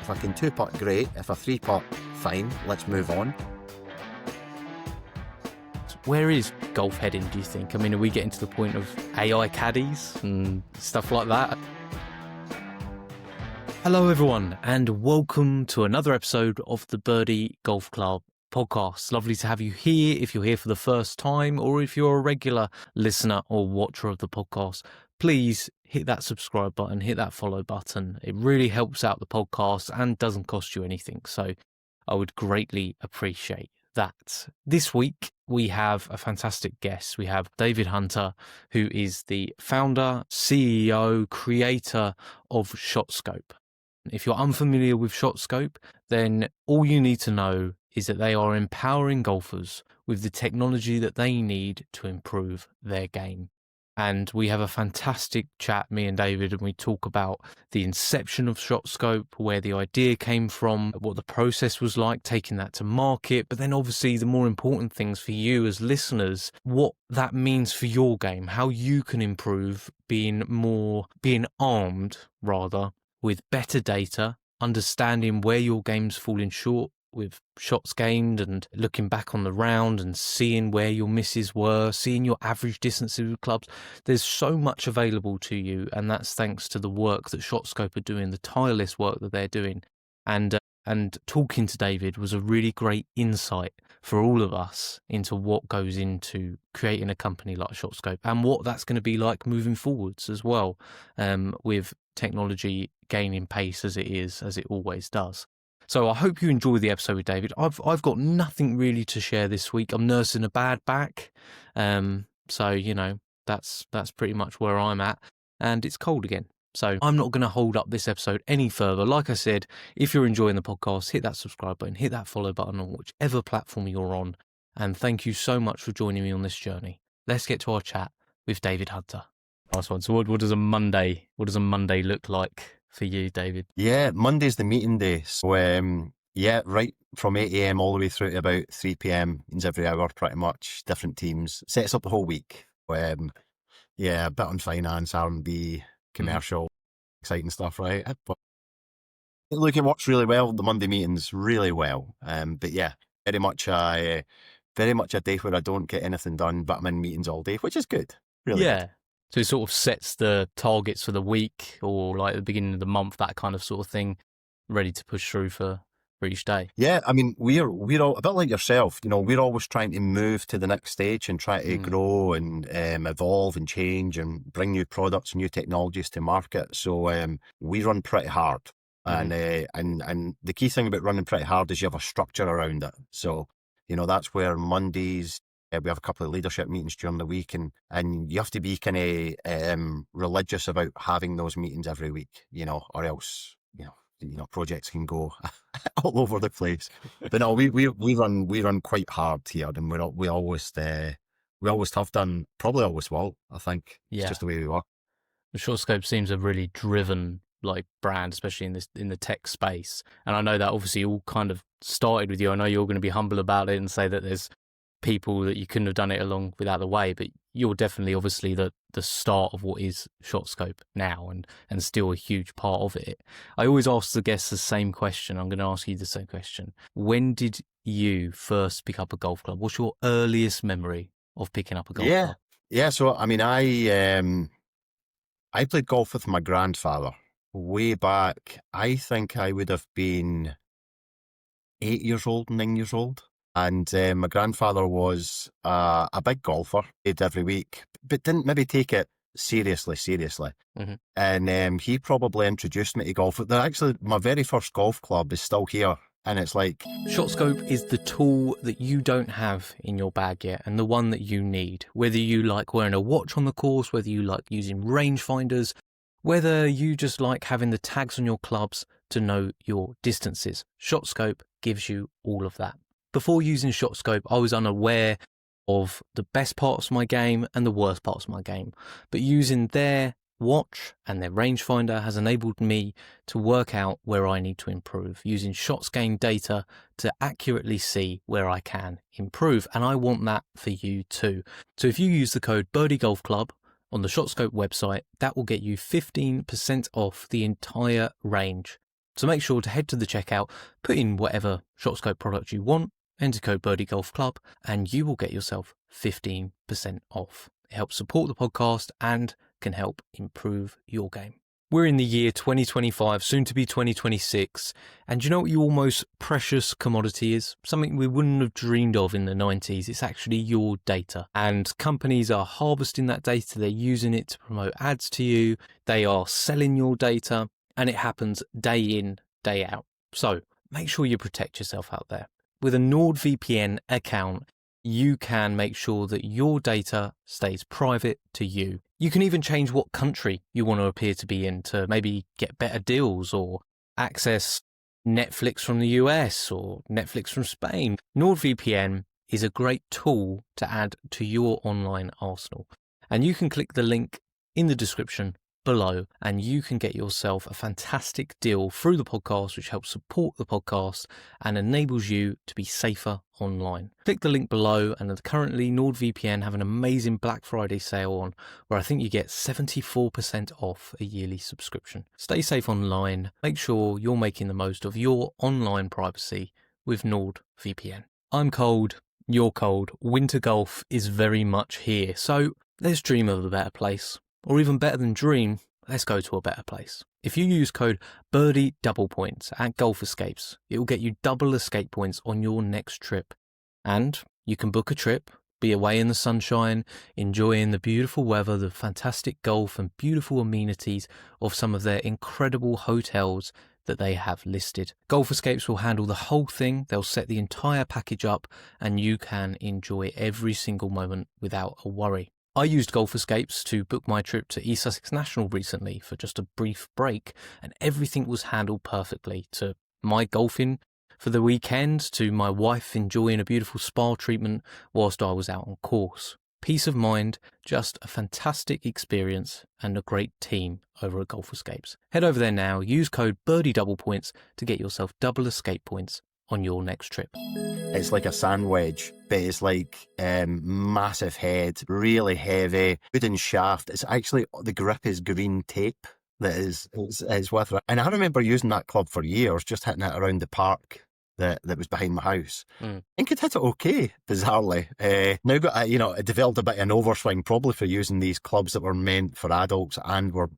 If I can 2-putt, great. If I 3-putt, fine. Let's move on. Where is golf heading, do you think? I mean, are we getting to the point of AI caddies and stuff like that? Hello, everyone, and welcome to another episode of the Birdie Golf Club podcast. Lovely to have you here if you're here for the first time, or if you're a regular listener or watcher of the podcast. Please hit that subscribe button, hit that follow button. It really helps out the podcast and doesn't cost you anything. So I would greatly appreciate that. This week, we have a fantastic guest. We have David Hunter, who is the founder, CEO, creator of ShotScope. If you're unfamiliar with ShotScope, then all you need to know is that they are empowering golfers with the technology that they need to improve their game. And we have a fantastic chat, me and David, and we talk about the inception of ShotScope, where the idea came from, what the process was like, taking that to market, but then obviously the more important things for you as listeners, what that means for your game, how you can improve, being armed, rather, with better data, understanding where your game's falling short, with shots gained and looking back on the round and seeing where your misses were, seeing your average distances with clubs. There's so much available to you, and that's thanks to the work that ShotScope are doing, the tireless work that they're doing. And talking to David was a really great insight for all of us into what goes into creating a company like ShotScope and what that's going to be like moving forwards as well, with technology gaining pace as it always does. So I hope you enjoy the episode with David. I've got nothing really to share this week. I'm nursing a bad back. So, you know, that's pretty much where I'm at. And it's cold again. So I'm not going to hold up this episode any further. Like I said, if you're enjoying the podcast, hit that subscribe button, hit that follow button on whichever platform you're on. And thank you so much for joining me on this journey. Let's get to our chat with David Hunter. Nice one. So what does a Monday look like for you, David? Yeah, Monday's the meeting day. So, right from 8 a.m. all the way through to about 3 p.m. means every hour pretty much, different teams. Sets up the whole week. A bit on finance, R&D, commercial, exciting stuff, right? But look, it works really well, the Monday meetings, really well. But yeah, very much a day where I don't get anything done, but I'm in meetings all day, which is good. Really good. So it sort of sets the targets for the week or like the beginning of the month, that kind of sort of thing, ready to push through for each day. Yeah, I mean, we're all a bit like yourself, you know, we're always trying to move to the next stage and try to grow and evolve and change and bring new products and new technologies to market. So we run pretty hard. And the key thing about running pretty hard is you have a structure around it. So, you know, that's where Mondays, we have a couple of leadership meetings during the week, and you have to be kind of religious about having those meetings every week, you know, or else, you know, projects can go all over the place. But no, we run quite hard here, and we always have done, probably always will. I think it's just the way we work. The ShotScope seems a really driven like brand, especially in the tech space, and I know that obviously all kind of started with you. I know you're going to be humble about it and say that there's people that you couldn't have done it along without the way, but you're definitely obviously the start of what is ShotScope now and still a huge part of it. I always ask the guests the same question. I'm going to ask you the same question. When did you first pick up a golf club? What's your earliest memory of picking up a golf club? Yeah. So, I mean, I played golf with my grandfather way back. I think I would have been 9 years old. And my grandfather was a big golfer, played every week, but didn't maybe take it seriously. Mm-hmm. And he probably introduced me to golf. Actually, my very first golf club is still here. And it's like, ShotScope is the tool that you don't have in your bag yet, and the one that you need. Whether you like wearing a watch on the course, whether you like using rangefinders, whether you just like having the tags on your clubs to know your distances, ShotScope gives you all of that. Before using ShotScope, I was unaware of the best parts of my game and the worst parts of my game. But using their watch and their rangefinder has enabled me to work out where I need to improve, using shots gained data to accurately see where I can improve. And I want that for you too. So if you use the code Birdie Golf Club on the ShotScope website, that will get you 15% off the entire range. So make sure to head to the checkout, put in whatever ShotScope product you want, enter code Birdie Golf Club, and you will get yourself 15% off. It helps support the podcast and can help improve your game. We're in the year 2025, soon to be 2026, and do you know what your most precious commodity is? Something we wouldn't have dreamed of in the 90s. It's actually your data. And companies are harvesting that data, they're using it to promote ads to you, they are selling your data, and it happens day in, day out. So make sure you protect yourself out there. With a NordVPN account, you can make sure that your data stays private to you. You can even change what country you want to appear to be in to maybe get better deals or access Netflix from the US or Netflix from Spain. NordVPN is a great tool to add to your online arsenal. And you can click the link in the description below and you can get yourself a fantastic deal through the podcast, which helps support the podcast and enables you to be safer online. Click the link below, and currently NordVPN have an amazing Black Friday sale on where I think you get 74% off a yearly subscription. Stay safe online. Make sure you're making the most of your online privacy with NordVPN. I'm cold, you're cold. Winter golf is very much here. So let's dream of a better place. Or even better than dream, let's go to a better place. If you use code Birdie Double Points at Golf Escapes, it will get you double escape points on your next trip. And you can book a trip, be away in the sunshine, enjoying the beautiful weather, the fantastic golf and beautiful amenities of some of their incredible hotels that they have listed. Golf Escapes will handle the whole thing. They'll set the entire package up and you can enjoy every single moment without a worry. I used Golf Escapes to book my trip to East Sussex National recently for just a brief break, and everything was handled perfectly, to my golfing for the weekend, to my wife enjoying a beautiful spa treatment whilst I was out on course. Peace of mind, just a fantastic experience and a great team over at Golf Escapes. Head over there now, use code Birdie Double Points to get yourself double escape points on your next trip. It's like a sand wedge, but it's like massive head, really heavy, wooden shaft. It's actually, the grip is green tape that is with it. And I remember using that club for years, just hitting it around the park that was behind my house. I think it hit it okay, bizarrely. Now got it developed a bit of an overswing, probably for using these clubs that were meant for adults and were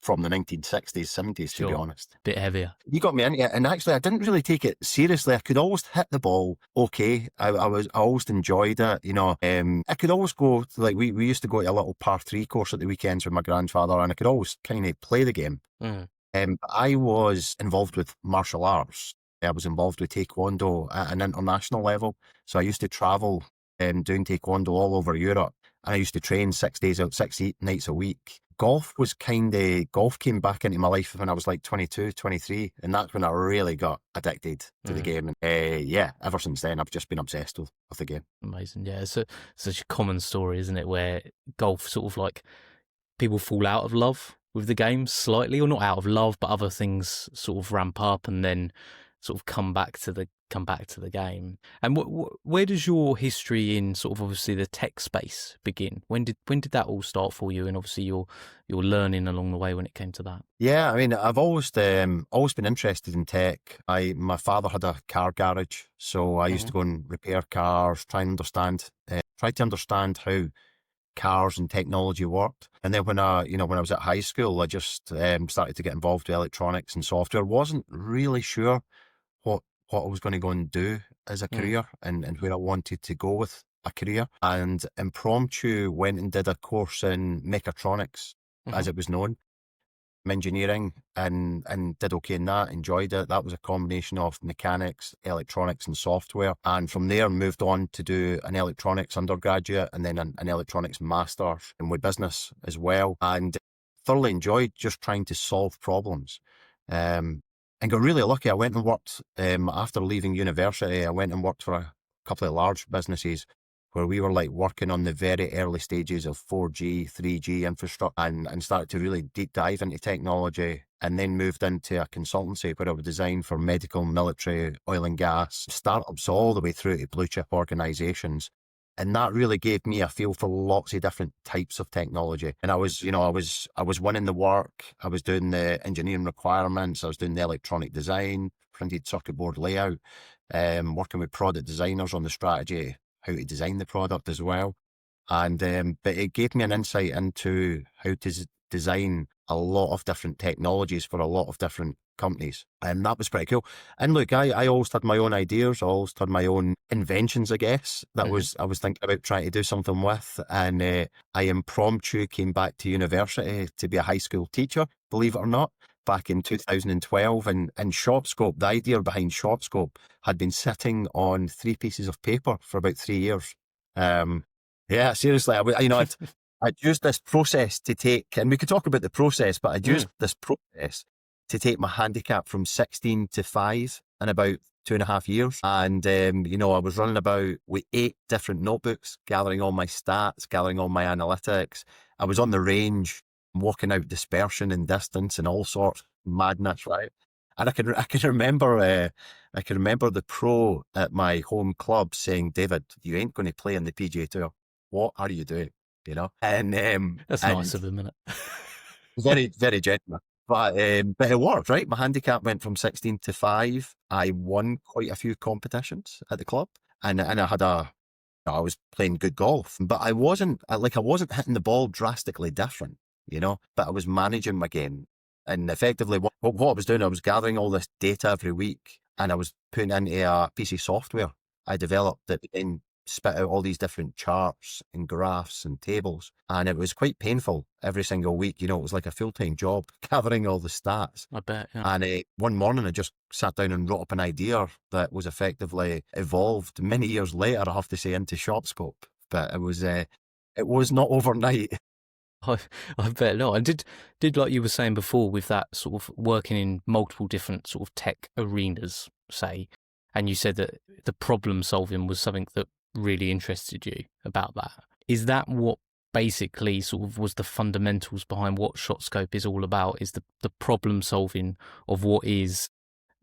from the 1960s, 70s, to be honest. Bit heavier. You got me into it, and actually I didn't really take it seriously. I could always hit the ball okay. I always enjoyed it, I could always go to, like, we used to go to a little par 3 course at the weekends with my grandfather, and I could always kind of play the game. I was involved with martial arts. I was involved with Taekwondo at an international level, so I used to travel doing Taekwondo all over Europe, and I used to train 6 nights a week. Golf came back into my life when I was like 22, 23, and that's when I really got addicted to the game. And ever since then, I've just been obsessed with the game. Amazing. Yeah, it's such a common story, isn't it, where golf sort of like people fall out of love with the game slightly, or not out of love, but other things sort of ramp up and then sort of come back to the game. And where does your history in sort of obviously the tech space begin? When did that all start for you? And obviously your learning along the way when it came to that. Yeah, I mean, I've always been interested in tech. My father had a car garage, so I used to go and repair cars, try to understand how cars and technology worked. And then when I was at high school, I just started to get involved with electronics and software. Wasn't really sure what I was going to go and do as a career and where I wanted to go with a career. And impromptu went and did a course in mechatronics, as it was known, engineering, and did okay in that, enjoyed it. That was a combination of mechanics, electronics and software. And from there moved on to do an electronics undergraduate and then an electronics master with business as well. And thoroughly enjoyed just trying to solve problems. And got really lucky. I went and worked, after leaving university, I went and worked for a couple of large businesses where we were like working on the very early stages of 4G, 3G infrastructure and started to really deep dive into technology, and then moved into a consultancy where I would design for medical, military, oil and gas, startups all the way through to blue chip organisations. And that really gave me a feel for lots of different types of technology. And I was, I was winning the work. I was doing the engineering requirements. I was doing the electronic design, printed circuit board layout, working with product designers on the strategy, how to design the product as well. And but it gave me an insight into how to design a lot of different technologies for a lot of different companies, and that was pretty cool. And look, I always had my own ideas, I always had my own inventions, I guess. That was I was thinking about trying to do something with, and I impromptu came back to university to be a high school teacher, believe it or not, back in 2012. And ShotScope, the idea behind ShotScope, had been sitting on 3 pieces of paper for about 3 years. Yeah, seriously, I'd used this process to take, and we could talk about the process, but I'd used this process to take my handicap from 16 to 5 in about 2.5 years. And, I was running about with 8 different notebooks, gathering all my stats, gathering all my analytics. I was on the range, working out dispersion and distance and all sorts of madness, right? And I can remember the pro at my home club saying, "David, you ain't going to play in the PGA Tour. What are you doing?" And That's nice of him, isn't it? very, very genuine. But it worked, right? My handicap went from 16 to 5. I won quite a few competitions at the club, and I was playing good golf, but I wasn't hitting the ball drastically different, but I was managing my game. And effectively what I was doing, I was gathering all this data every week, and I was putting into a piece of software I developed that then spit out all these different charts and graphs and tables. And it was quite painful every single week. It was like a full-time job gathering all the stats. I bet, yeah. And one morning I just sat down and wrote up an idea that was effectively evolved many years later, I have to say, into ShotScope. But it was not overnight. I bet not. And did like you were saying before, with that sort of working in multiple different sort of tech arenas, say, and you said that the problem solving was something that really interested you about that. Is that what basically sort of was the fundamentals behind what ShotScope is all about? Is the problem solving of what is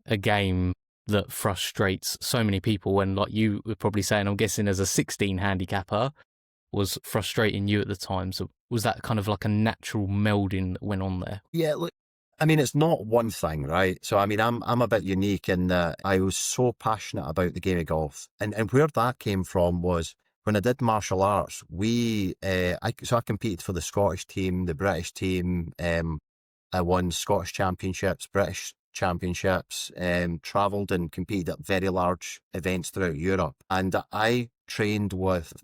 a game that frustrates so many people, and like you were probably saying, I'm guessing as a 16 handicapper, was frustrating you at the time. So was that kind of like a natural melding that went on there? Yeah, look, it's not one thing, right? So, I'm a bit unique in that I was so passionate about the game of golf. And where that came from was when I did martial arts, I competed for the Scottish team, the British team. I won Scottish championships, British championships, travelled and competed at very large events throughout Europe. And I trained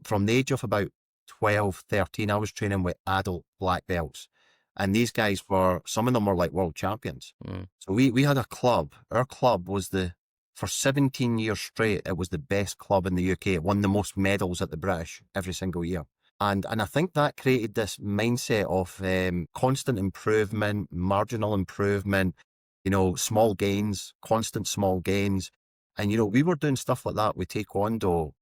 from the age of about 12, 13, I was training with adult black belts. And these guys some of them were like world champions. So we had a club. Our club was for 17 years straight, it was the best club in the UK. It won the most medals at the British every single year. And I think that created this mindset of constant improvement, marginal improvement, small gains, constant small gains. And, we were doing stuff like that with Taekwondo.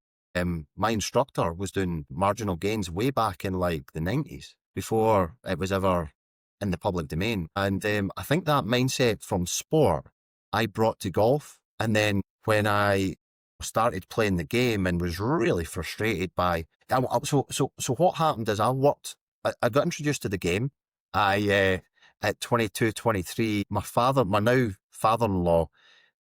My instructor was doing marginal gains way back in like the 90s, before it was ever in the public domain. And I think that mindset from sport I brought to golf. And then when I started playing the game and was really frustrated by, so what happened is I got introduced to the game. At 22, 23, my now father-in-law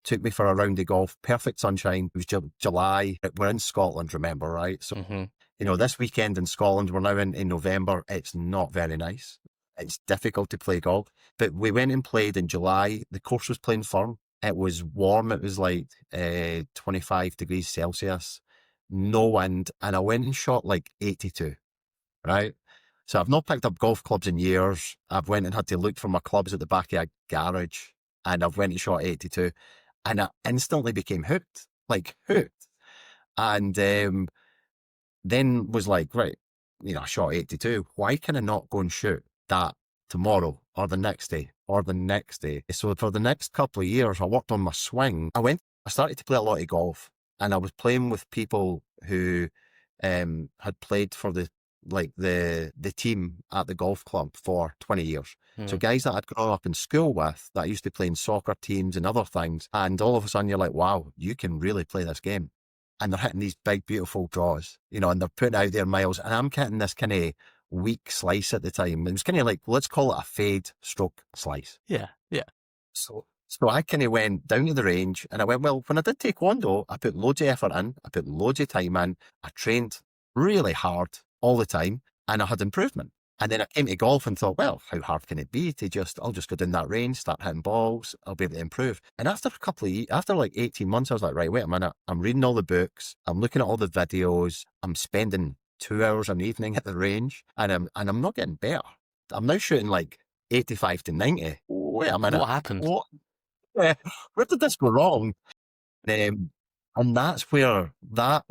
took me for a round of golf, perfect sunshine. It was July. We're in Scotland, remember, right? So, this weekend in Scotland, we're now in November. It's not very nice. It's difficult to play golf. But we went and played in July. The course was playing firm. It was warm. It was like 25 degrees Celsius, no wind. And I went and shot like 82, right? So I've not picked up golf clubs in years. I've went and had to look for my clubs at the back of a garage, and I've went and shot 82. And I instantly became hooked. And then was like, right, I shot 82. Why can I not go and shoot that tomorrow or the next day or the next day? So for the next couple of years, I worked on my swing. I started to play a lot of golf, and I was playing with people who had played for the team at the golf club for 20 years. So guys that I'd grown up in school with, that I used to play in soccer teams and other things. And all of a sudden you're like, wow, you can really play this game. and they're hitting these big, beautiful draws, you know, and they're putting out their miles, and I'm getting this kind of weak slice at the time. It was kind of like, let's call it a fade stroke slice. Yeah. Yeah. So I kind of went down to the range, and I went, well, when I did taekwondo, I put loads of effort in, I put loads of time in, I trained really hard all the time, and I had improvement. And then I came to golf and thought, well, how hard can it be to I'll just go down that range, start hitting balls, I'll be able to improve. And after a couple of years, after like 18 months, I was like, right, wait a minute, I'm reading all the books, I'm looking at all the videos, I'm spending 2 hours an evening at the range, and I'm not getting better. I'm now shooting like 85 to 90. Wait a minute. What happened? Where did this go wrong? Um, and that's where that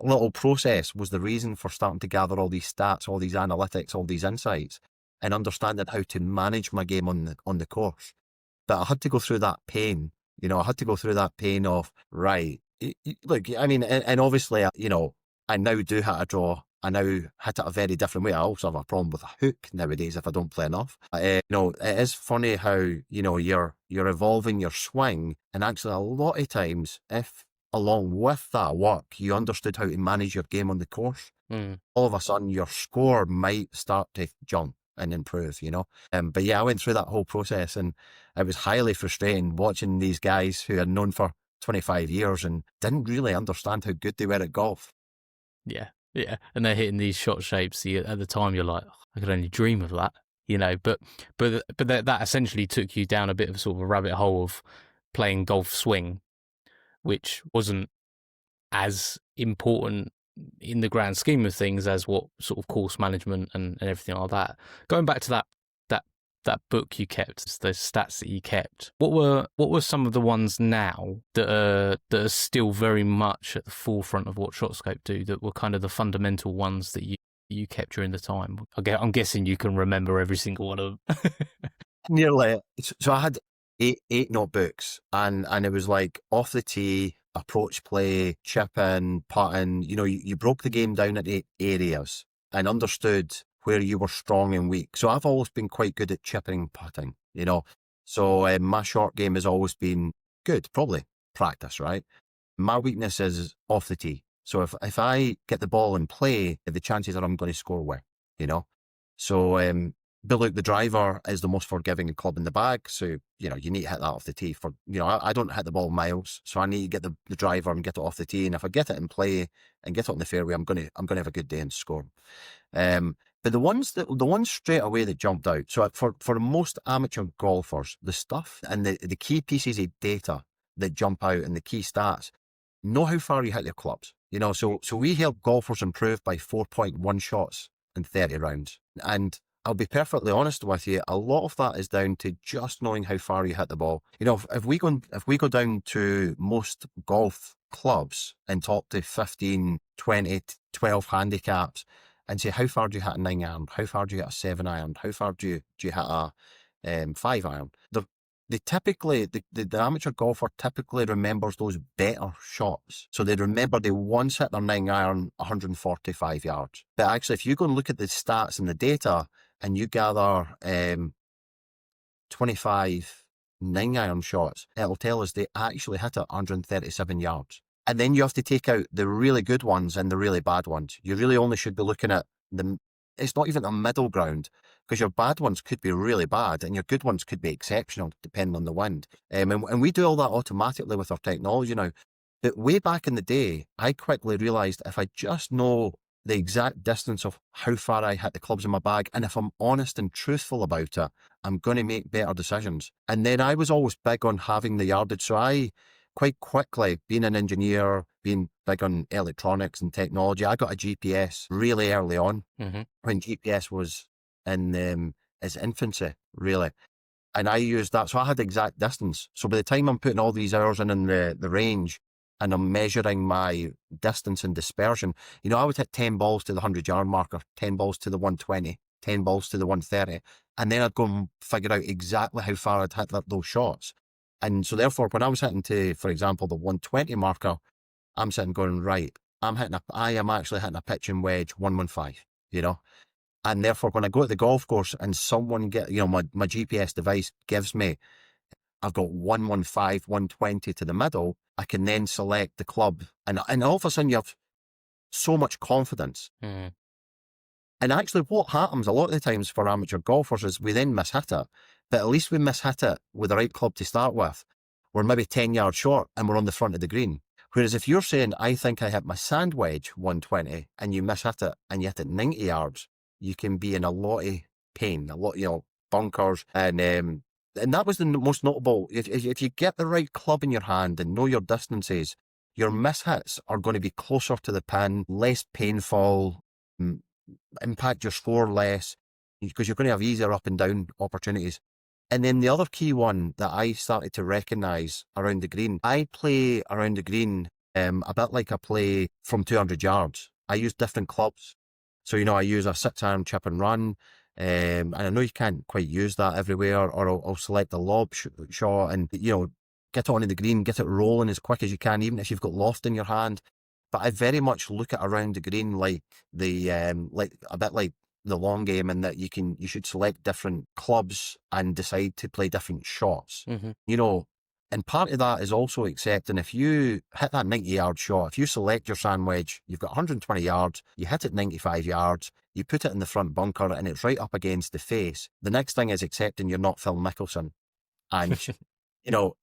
little process was the reason for starting to gather all these stats, all these analytics, all these insights, and understanding how to manage my game on the course. But I had to go through that pain. You know, I had to go through that pain of, right, look, I mean, and obviously, you know, I now do hit a draw. I now hit it a very different way. I also have a problem with a hook nowadays if I don't play enough. You know, it is funny how, you know, you're evolving your swing, and actually a lot of times, if along with that work, you understood how to manage your game on the course, all of a sudden your score might start to jump and improve, you know. But yeah, I went through that whole process, and it was highly frustrating watching these guys who had known for 25 years and didn't really understand how good they were at golf. Yeah. Yeah. And they're hitting these shot shapes. At the time, you're like, oh, I could only dream of that, you know. But that essentially took you down a bit of sort of a rabbit hole of playing golf swing, which wasn't as important in the grand scheme of things as what sort of course management and everything like that. Going back to that book you kept, those stats that you kept, what were some of the ones now that are still very much at the forefront of what ShotScope do, that were kind of the fundamental ones that you kept during the time? I'm guessing you can remember every single one of them. Nearly. So I had eight notebooks, and it was like off the tee, approach play, chip in, putting. You know, you broke the game down into areas and understood where you were strong and weak. So I've always been quite good at chipping and putting, you know. So my short game has always been good, probably practice, right? My weakness is off the tee. So if I get the ball in play, the chances are I'm going to score well, you know. So but look, the driver is the most forgiving club in the bag. So, you know, you need to hit that off the tee for, you know, I don't hit the ball miles. So I need to get the driver and get it off the tee. And if I get it in play and get it on the fairway, I'm going to have a good day and score. But the ones straight away that jumped out. So for most amateur golfers, the stuff and the key pieces of data that jump out and the key stats, know how far you hit your clubs. You know, so we help golfers improve by 4.1 shots in 30 rounds. And I'll be perfectly honest with you, a lot of that is down to just knowing how far you hit the ball. You know, if we go down to most golf clubs and talk to 15, 20, 12 handicaps and say, how far do you hit a 9-iron? How far do you hit a 7-iron? How far do you hit a 5-iron? They typically, the amateur golfer typically remembers those better shots. So they remember they once hit their 9-iron 145 yards. But actually, if you go and look at the stats and the data and you gather 25 9-iron shots, it'll tell us they actually hit it 137 yards. And then you have to take out the really good ones and the really bad ones. You really only should be looking at it's not even a middle ground, because your bad ones could be really bad and your good ones could be exceptional depending on the wind. And we do all that automatically with our technology now. But way back in the day, I quickly realised if I just know the exact distance of how far I hit the clubs in my bag, and if I'm honest and truthful about it, I'm going to make better decisions. And then I was always big on having the yardage. So I quite quickly, being an engineer, being big on electronics and technology, I got a GPS really early on, when GPS was in its infancy, really. And I used that. So I had exact distance. So by the time I'm putting all these hours in the range and I'm measuring my distance and dispersion, you know, I would hit 10 balls to the 100-yard marker, 10 balls to the 120, 10 balls to the 130. And then I'd go and figure out exactly how far I'd hit those shots. And so therefore, when I was hitting to, for example, the 120 marker, I'm sitting going, right, I am actually hitting a pitching wedge 115, you know? And therefore, when I go to the golf course and someone my GPS device gives me I've got 115, 120 to the middle, I can then select the club. And all of a sudden you have so much confidence. Mm. And actually what happens a lot of the times for amateur golfers is we then mishit it. But at least we mishit it with the right club to start with. We're maybe 10 yards short and we're on the front of the green. Whereas if you're saying, I think I hit my sand wedge 120 and you mishit it and you hit it 90 yards, you can be in a lot of pain, a lot, bunkers. And that was the most notable. If you get the right club in your hand and know your distances, your mishits are going to be closer to the pin, less painful, impact your score less, because you're going to have easier up and down opportunities. And then the other key one that I started to recognise around the green, I play around the green a bit like I play from 200 yards. I use different clubs. So, I use a 6-iron chip and run. And I know you can't quite use that everywhere, or I'll select a lob shot and, get it onto the green, get it rolling as quick as you can, even if you've got loft in your hand. But I very much look at around the green like a bit like the long game, in that you should select different clubs and decide to play different shots. Mm-hmm. And part of that is also accepting if you hit that 90-yard shot, if you select your sand wedge, you've got 120 yards, you hit it 95 yards, you put it in the front bunker and it's right up against the face. The next thing is accepting you're not Phil Mickelson, and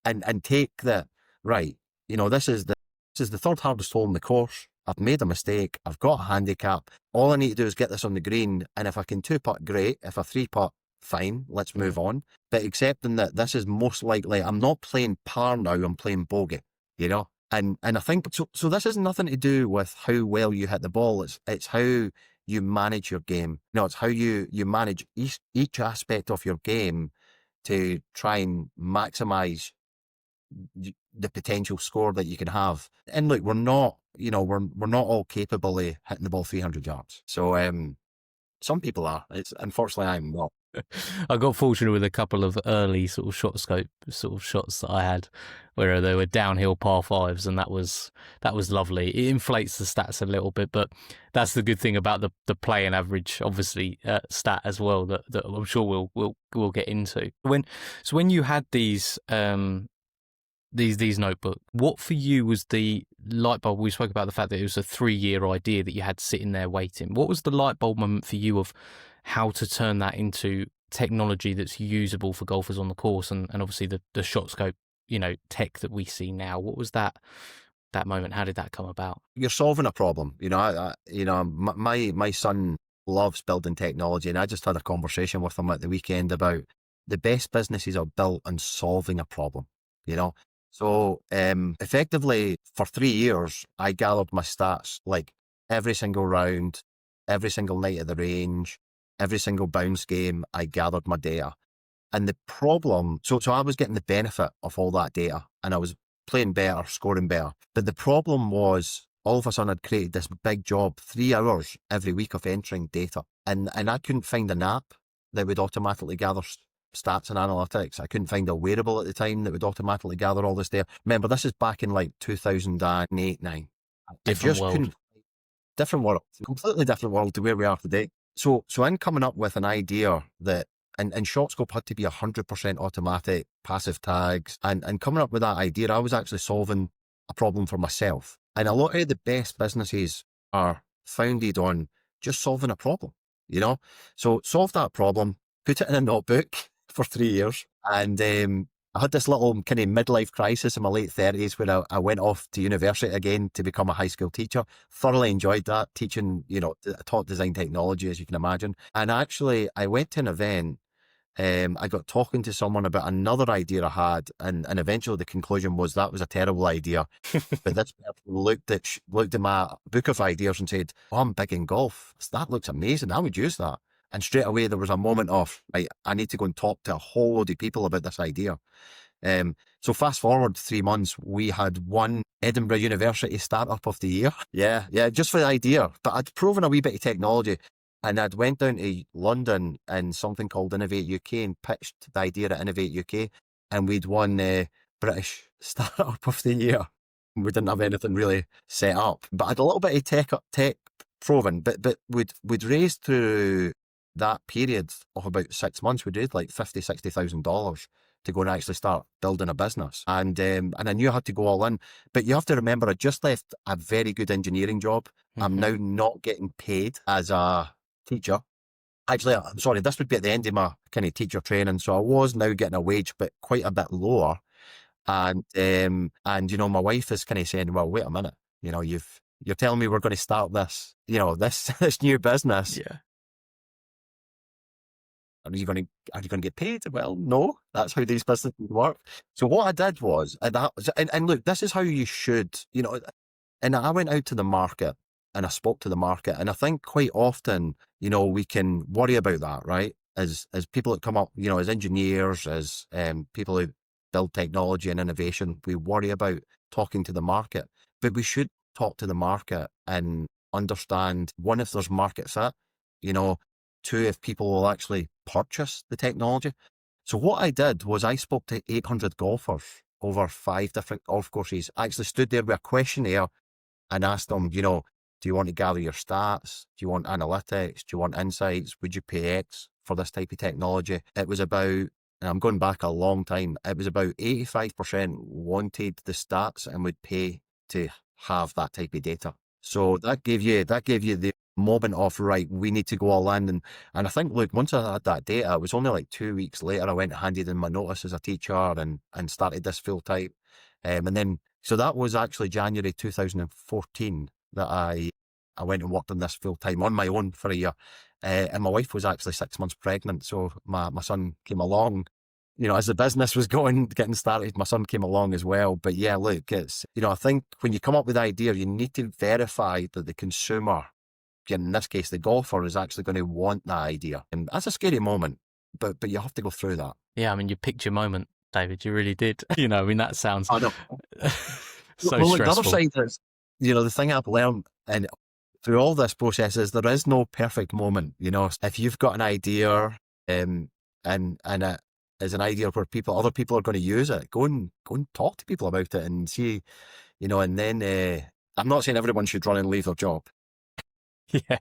and take the right. This is the third hardest hole in the course. I've made a mistake. I've got a handicap. All I need to do is get this on the green. And if I can 2-putt, great. If I 3-putt, fine. Let's move on. But accepting that this is most likely, I'm not playing par now, I'm playing bogey, And I think, so this has nothing to do with how well you hit the ball. It's how you manage your game. It's how you manage each aspect of your game to try and maximize the potential score that you can have. And look, we're not all capable of hitting the ball 300 yards. So some people are. Unfortunately, I'm not. I got fortunate with a couple of early sort of ShotScope sort of shots that I had, where they were downhill par fives, and that was lovely. It inflates the stats a little bit, but that's the good thing about the play and average, obviously, stat as well, that I'm sure we'll get into. When you had these notebook, what for you was the light bulb? We spoke about the fact that it was a 3-year idea that you had sitting there waiting. What was the light bulb moment for you of how to turn that into technology that's usable for golfers on the course, and obviously the ShotScope, tech that we see now? What was that moment? How did that come about? You're solving a problem. My son loves building technology, and I just had a conversation with him at the weekend about the best businesses are built on solving a problem. So effectively for 3 years, I gathered my stats, like every single round, every single night at the range, every single bounce game, I gathered my data. And the problem, so I was getting the benefit of all that data, and I was playing better, scoring better. But the problem was, all of a sudden I'd created this big job, 3 hours every week of entering data. And I couldn't find an app that would automatically gather stats and analytics. I couldn't find a wearable at the time that would automatically gather all this data. Remember, this is back in like 2008, 9. Different world. Different world, completely different world to where we are today. So in coming up with an idea that, and ShotScope had to be 100% automatic, passive tags, and coming up with that idea, I was actually solving a problem for myself. And a lot of the best businesses are founded on just solving a problem, So solve that problem, put it in a notebook for 3 years. And I had this little kind of midlife crisis in my late 30s where I went off to university again to become a high school teacher. Thoroughly enjoyed that, teaching, I taught design technology, as you can imagine. And actually, I went to an event. I got talking to someone about another idea I had, and eventually the conclusion was that was a terrible idea. But this person looked at my book of ideas and said, "Oh, I'm big in golf. That looks amazing. I would use that." And straight away there was a moment of, right, I need to go and talk to a whole load of people about this idea. So fast forward 3 months, we had won Edinburgh University Startup of the Year. Yeah, just for the idea. But I'd proven a wee bit of technology. And I'd went down to London and something called Innovate UK and pitched the idea at Innovate UK, and we'd won British Startup of the Year. We didn't have anything really set up, but I had a little bit of tech proven. But we'd raised through that period of about 6 months, we'd raised like $50,000, $60,000 to go and actually start building a business. And I knew I had to go all in. But you have to remember, I just left a very good engineering job. I'm now not getting paid as a teacher. Actually, I'm sorry, this would be at the end of my kind of teacher training. So I was now getting a wage, but quite a bit lower. And you know, my wife is kind of saying, well, wait a minute, you know, you're telling me we're going to start this, you know, this new business. Yeah. Are you going to get paid? Well, no, that's how these businesses work. So what I did was, and look, this is how you should, you know, and I went out to the market and I spoke to the market. And I think quite often, you know, we can worry about that, right? As people that come up, you know, as engineers, as people who build technology and innovation, we worry about talking to the market. But we should talk to the market and understand, one, if there's market fit, you know, two, if people will actually purchase the technology. So what I did was I spoke to 800 golfers over 5 different golf courses. I actually stood there with a questionnaire and asked them, you know, do you want to gather your stats? Do you want analytics? Do you want insights? Would you pay X for this type of technology? It was about, and I'm going back a long time, it was about 85% wanted the stats and would pay to have that type of data. So that gave you the moment of, right, we need to go all in. And I think, look, once I had that data, it was only like 2 weeks later, I went and handed in my notice as a teacher and started this full time. And then, so that was actually January 2014 that I went and worked on this full time on my own for a year. And my wife was actually 6 months pregnant. So my son came along, you know, as the business was getting started, my son came along as well. But yeah, look, it's, you know, I think when you come up with the idea, you need to verify that the consumer, in this case, the golfer, is actually going to want that idea. And that's a scary moment, but you have to go through that. Yeah, I mean, you picked your moment, David. You really did. You know, I mean, that sounds I know. so Well, stressful. the other side is, you know, the thing I've learned and through all this process is there is no perfect moment. You know, if you've got an idea, and it is an idea where other people are going to use it, go and talk to people about it and see, you know, and then I'm not saying everyone should run and leave their job. Yeah.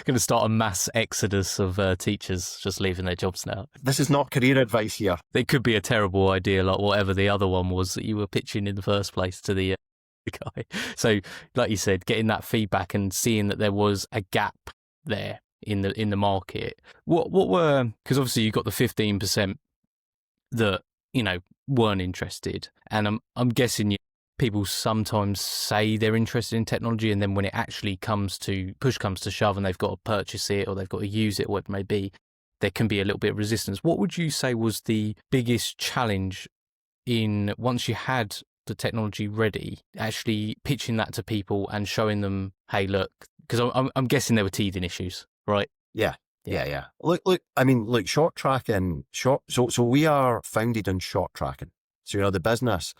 Going to start a mass exodus of teachers just leaving their jobs now. This is not career advice here. It could be a terrible idea, like whatever the other one was that you were pitching in the first place to the guy. So, like you said, getting that feedback and seeing that there was a gap there in the market. What were, because obviously you got the 15% that, you know, weren't interested, and I'm guessing people sometimes say they're interested in technology, and then when it actually push comes to shove and they've got to purchase it or they've got to use it, whatever it may be, there can be a little bit of resistance. What would you say was the biggest challenge in, once you had the technology ready, actually pitching that to people and showing them, hey, look, because I'm guessing there were teething issues, right? Yeah. Look, I mean, look, short tracking, so we are founded on short tracking. So, you know, the business,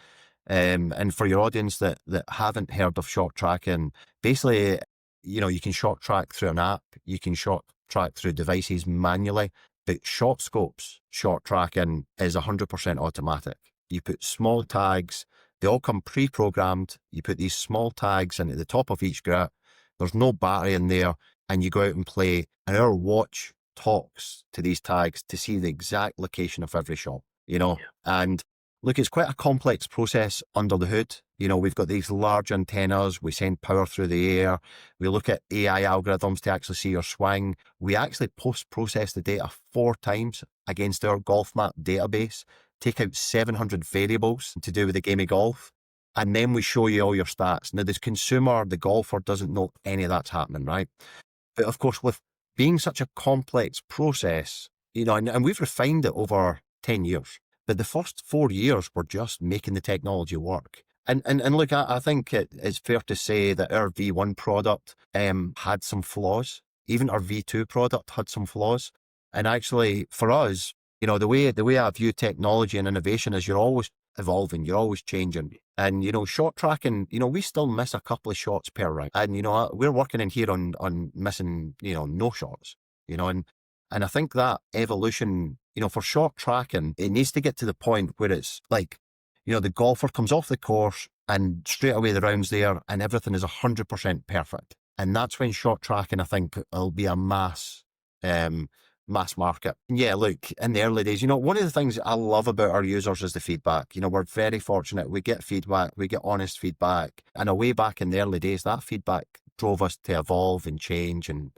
and for your audience that haven't heard of short tracking, basically, you know, you can short track through an app, you can short track through devices manually, but ShotScope's short tracking is 100% automatic. You put small tags, they all come pre-programmed. You put these small tags into the top of each grit. There's no battery in there, and you go out and play. And our watch talks to these tags to see the exact location of every shot, you know. Yeah. And look, it's quite a complex process under the hood. You know, we've got these large antennas. We send power through the air. We look at AI algorithms to actually see your swing. We actually post-process the data 4 times against our golf map database, take out 700 variables to do with the game of golf, and then we show you all your stats. Now, the consumer, the golfer, doesn't know any of that's happening, right? But of course, with being such a complex process, you know, and we've refined it over 10 years, but the first 4 years were just making the technology work. And look, I think it's fair to say that our V1 product had some flaws. Even our V2 product had some flaws. And actually, for us, you know, the way I view technology and innovation is you're always evolving, you're always changing. And, you know, short tracking, you know, we still miss a couple of shots per round. And, you know, we're working in here on missing, you know, no shots, you know, and I think that evolution, you know, for short tracking, it needs to get to the point where it's like, you know, the golfer comes off the course and straight away the round's there and everything is 100% perfect. And that's when short tracking, I think, will be a mass mass market. And yeah, look, in the early days, one of the things I love about our users is the feedback. We're very fortunate. We get feedback, we get honest feedback. And way back in the early days, that feedback drove us to evolve and change and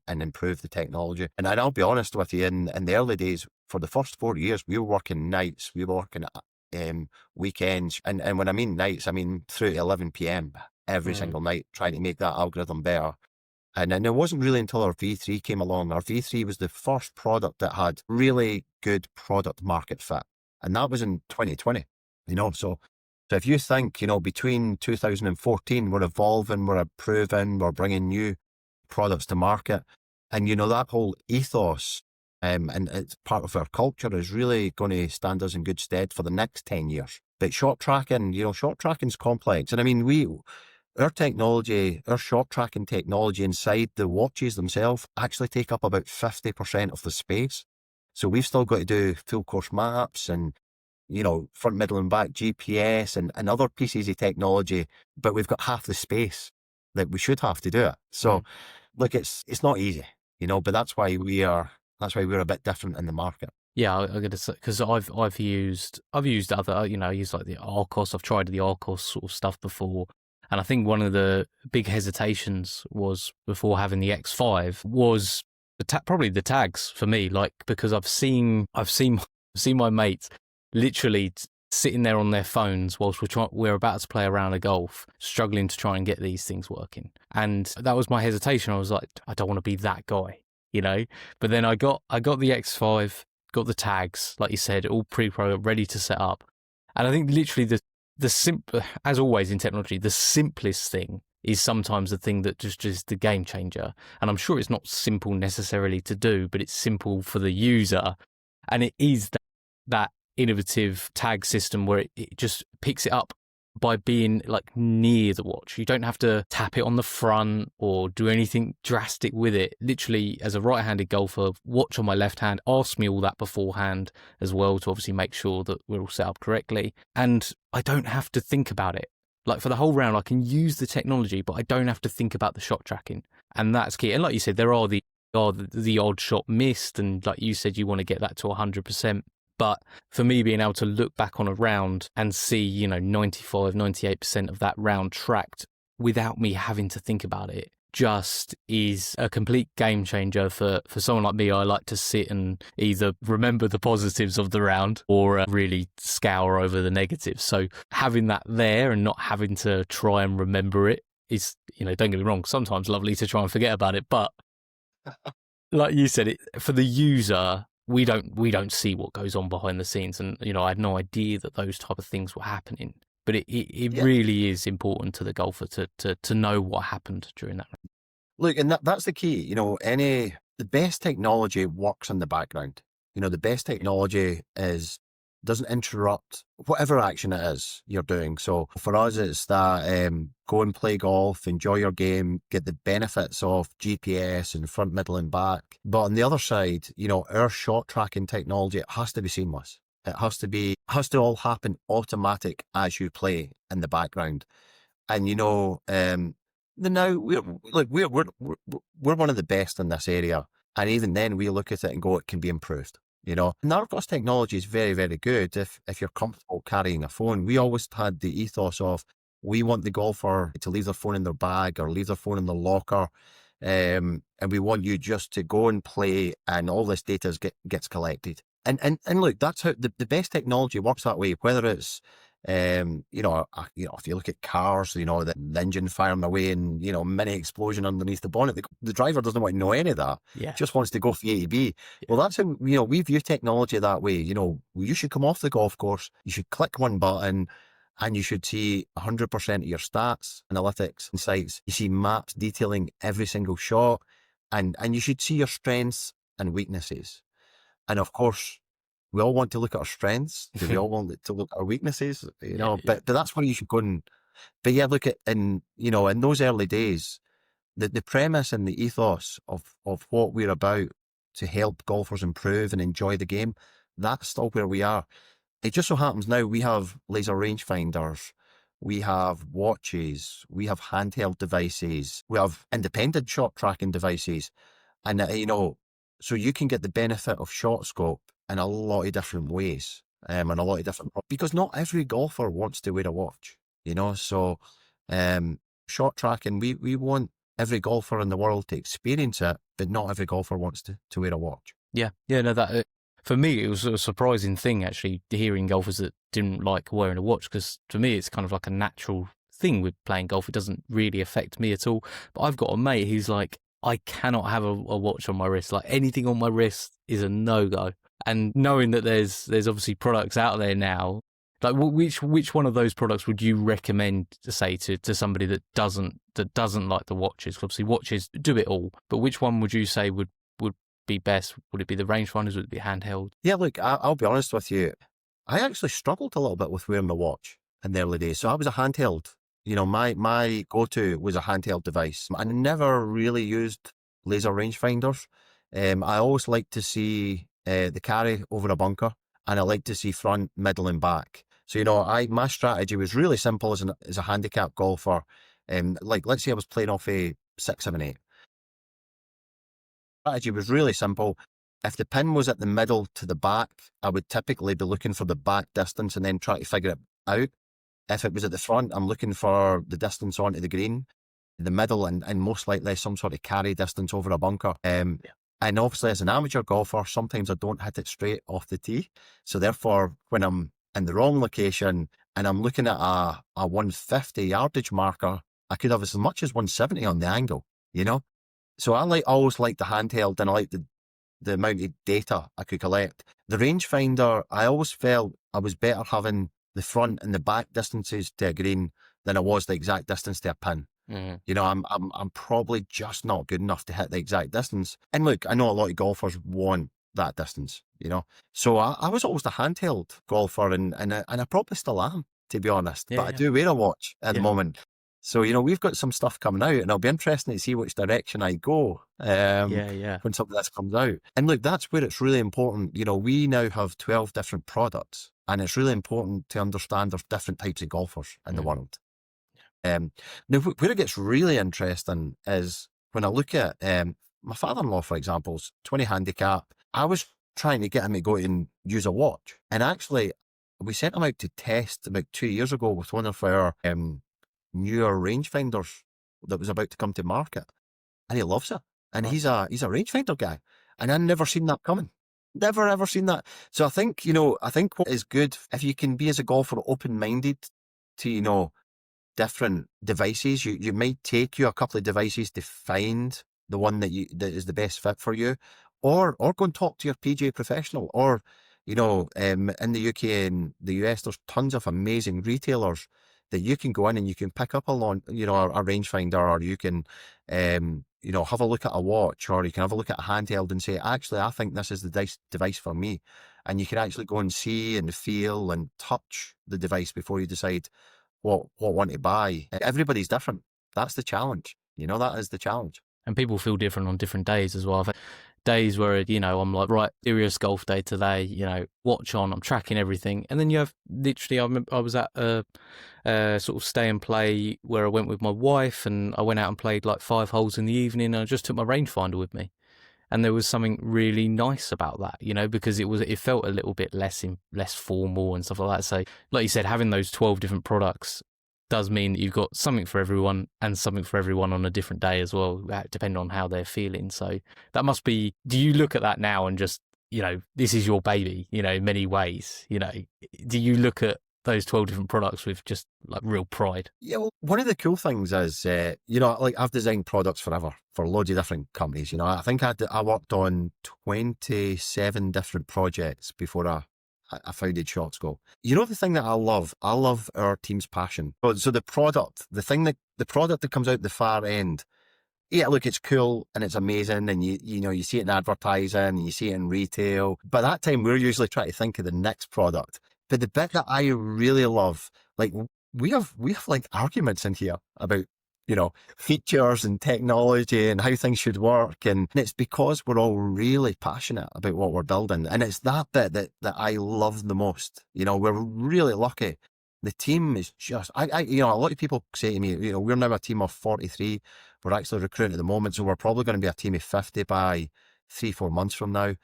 improve the technology. And I'll be honest with you, in the early days, for the first 4 years, we were working nights, we were working weekends. And when I mean nights, I mean through to 11 p.m. every single night, trying to make that algorithm better. And then it wasn't really until our V3 came along. Our V3 was the first product that had really good product market fit. And that was in 2020, so if you think, between 2014, we're evolving, we're improving, we're bringing new products to market. And, that whole ethos, and it's part of our culture, is really going to stand us in good stead for the next 10 years. But shot tracking, shot tracking's complex. And I mean, our technology, our shot tracking technology inside the watches themselves actually take up about 50% of the space. So we've still got to do full course maps and, front, middle and back GPS and other pieces of technology, but we've got half the space that we should have to do it. So look, it's not easy, but that's why we're a bit different in the market. Yeah, I'm gonna say, because I've used other, I use like the Arcos. I've tried the Arcos sort of stuff before. And I think one of the big hesitations was before having the X5 was probably the tags for me, like, because I've seen my mates literally sitting there on their phones whilst we're about to play a round of golf, struggling to try and get these things working. And that was my hesitation. I was like, I don't want to be that guy, But then I got the X5, got the tags, like you said, all pre-programmed, ready to set up. And I think literally as always in technology, the simplest thing is sometimes the thing that just is the game changer. And I'm sure it's not simple necessarily to do, but it's simple for the user. And it is that innovative tag system where it just picks it up by being like near the watch. You don't have to tap it on the front or do anything drastic with it. Literally, as a right-handed golfer, watch on my left hand, ask me all that beforehand as well to obviously make sure that we're all set up correctly. And I don't have to think about it. Like for the whole round, I can use the technology, but I don't have to think about the shot tracking. And that's key. And like you said, there are the odd shot missed. And like you said, you want to get that to 100%. But for me, being able to look back on a round and see, 95, 98% of that round tracked without me having to think about it just is a complete game changer for someone like me. I like to sit and either remember the positives of the round or really scour over the negatives. So having that there and not having to try and remember it is, don't get me wrong, sometimes lovely to try and forget about it. But like you said, for the user, we don't see what goes on behind the scenes, and I had no idea that those type of things were happening. But it really is important to the golfer to know what happened during that. Look, and that's the key. The best technology works in the background. The best technology doesn't interrupt whatever action it is you're doing. So for us, it's that go and play golf, enjoy your game, get the benefits of GPS and front, middle and back. But on the other side, our shot tracking technology, it has to be seamless. It has to all happen automatic as you play in the background. And now we're one of the best in this area. And even then we look at it and go, it can be improved. Narcos technology is very, very good if you're comfortable carrying a phone. We always had the ethos of we want the golfer to leave their phone in their bag or leave their phone in their locker. And we want you just to go and play and all this data gets collected. And look, that's how the best technology works that way, whether it's if you look at cars, the engine firing away and, mini explosion underneath the bonnet, the driver doesn't want to know any of that. Yeah. Just wants to go from A to B. Yeah. Well, that's how, we view technology that way. You should come off the golf course, you should click one button and you should see 100% of your stats, analytics, insights. You see maps detailing every single shot and you should see your strengths and weaknesses. And of course, we all want to look at our strengths. Do we all want to look at our weaknesses? But that's where you should go but yeah, look at, in those early days, the premise and the ethos of what we're about to help golfers improve and enjoy the game, that's still where we are. It just so happens now we have laser rangefinders, we have watches, we have handheld devices, we have independent shot tracking devices. And, So you can get the benefit of ShotScope in a lot of different ways, and a lot of different, because not every golfer wants to wear a watch, so shot tracking, we want every golfer in the world to experience it, but not every golfer wants to wear a watch. Yeah, no, that for me it was a surprising thing actually hearing golfers that didn't like wearing a watch, because to me it's kind of like a natural thing with playing golf. It doesn't really affect me at all. But I've got a mate who's like, I cannot have a watch on my wrist. Like anything on my wrist is a no-go. And knowing that there's obviously products out there now, like which one of those products would you recommend to say to somebody that doesn't like the watches? 'Cause obviously watches do it all, but which one would you say would be best? Would it be the rangefinders? Would it be handheld? Yeah, look, I'll be honest with you. I actually struggled a little bit with wearing the watch in the early days. So I was a handheld. My go-to was a handheld device. I never really used laser rangefinders. I always like to see the carry over a bunker, and I like to see front, middle, and back. So my strategy was really simple as a handicap golfer. Like let's say I was playing off a 6, 7, 8. Strategy was really simple. If the pin was at the middle to the back, I would typically be looking for the back distance and then try to figure it out. If it was at the front, I'm looking for the distance onto the green, the middle, and most likely some sort of carry distance over a bunker. And obviously, as an amateur golfer, sometimes I don't hit it straight off the tee. So therefore, when I'm in the wrong location and I'm looking at a 150 yardage marker, I could have as much as 170 on the angle, So I always like the handheld, and I like the amount of data I could collect. The rangefinder, I always felt I was better having the front and the back distances to a green than I was the exact distance to a pin. I'm probably just not good enough to hit the exact distance. And look, I know a lot of golfers want that distance, So I was always the handheld golfer, and I probably still am, to be honest. But I do wear a watch at the moment. So, we've got some stuff coming out, and it'll be interesting to see which direction I go when something like this comes out. And look, that's where it's really important. We now have 12 different products, and it's really important to understand there's different types of golfers in the world. Now, where it gets really interesting is when I look at my father-in-law, for example, 20 handicap. I was trying to get him to go and use a watch. And actually, we sent him out to test about 2 years ago with one of our newer rangefinders that was about to come to market, and he loves it. And he's a rangefinder guy, and I never seen that coming. Never ever seen that. So I think what is good, if you can be as a golfer open-minded to different devices. You might take you a couple of devices to find the one that is the best fit for you, or go and talk to your PGA professional, or in the UK and the US, there's tons of amazing retailers that you can go in and you can pick up a rangefinder, or you can, have a look at a watch, or you can have a look at a handheld and say, actually, I think this is the device for me. And you can actually go and see and feel and touch the device before you decide what one to buy. Everybody's different. That's the challenge. That is the challenge. And people feel different on different days as well. I've had days where, I'm like, right, serious golf day today, watch on, I'm tracking everything. And then you have literally, I was at a sort of stay and play where I went with my wife, and I went out and played like 5 holes in the evening, and I just took my rangefinder with me. And there was something really nice about that, because it felt a little bit less formal and stuff like that. So like you said, having those 12 different products does mean that you've got something for everyone, and something for everyone on a different day as well, depending on how they're feeling. So that must be, do you look at that now and just, this is your baby, in many ways, do you look at those 12 different products with just like real pride? Yeah, well, one of the cool things is, like I've designed products forever for loads of different companies. I think I worked on 27 different projects before I founded ShotScope. The thing that I love our team's passion. So the product that comes out the far end, yeah, look, it's cool and it's amazing, and you see it in advertising and you see it in retail. By that time, we're usually trying to think of the next product. But the bit that I really love, like we have like arguments in here about, features and technology and how things should work. And it's because we're all really passionate about what we're building. And it's that bit that I love the most. We're really lucky. The team is just, a lot of people say to me, we're now a team of 43. We're actually recruiting at the moment, so we're probably going to be a team of 50 by 3-4 months from now.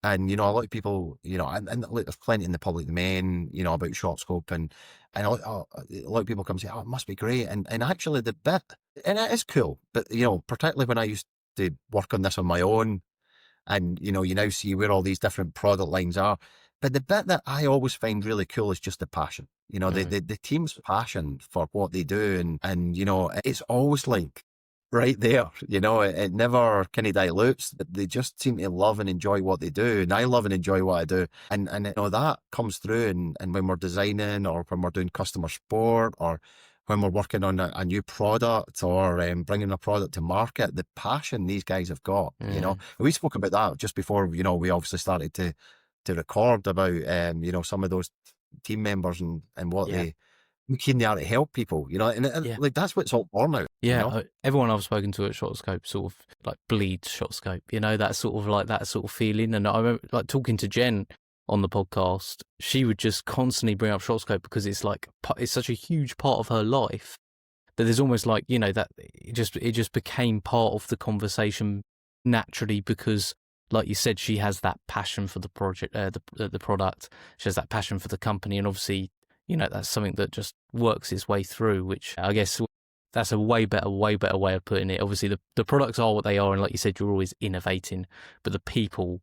And, a lot of people, and look, there's plenty in the public domain, about ShotScope, and a lot of people come and say, oh, it must be great. And actually the bit, and it is cool, but, particularly when I used to work on this on my own, and, you now see where all these different product lines are. But the bit that I always find really cool is just the passion, the team's passion for what they do. And it's always like right there, it never kind of dilutes. They just seem to love and enjoy what they do. And I love and enjoy what I do. And that comes through. And when we're designing, or when we're doing customer support, or when we're working on a new product, or bringing a product to market, the passion these guys have got, we spoke about that just before, we obviously started to record about, some of those team members and what how keen they are to help people, and like that's what it's all born out. Everyone I've spoken to at ShotScope sort of like bleeds ShotScope, that sort of like that sort of feeling. And I remember like talking to Jen on the podcast, she would just constantly bring up ShotScope because it's like it's such a huge part of her life that there's almost like that it just became part of the conversation naturally, because like you said, she has that passion for the project, the product. She has that passion for the company, and obviously that's something that just works its way through, which I guess that's a way better way of putting it. Obviously the products are what they are, and like you said, you're always innovating, but the people,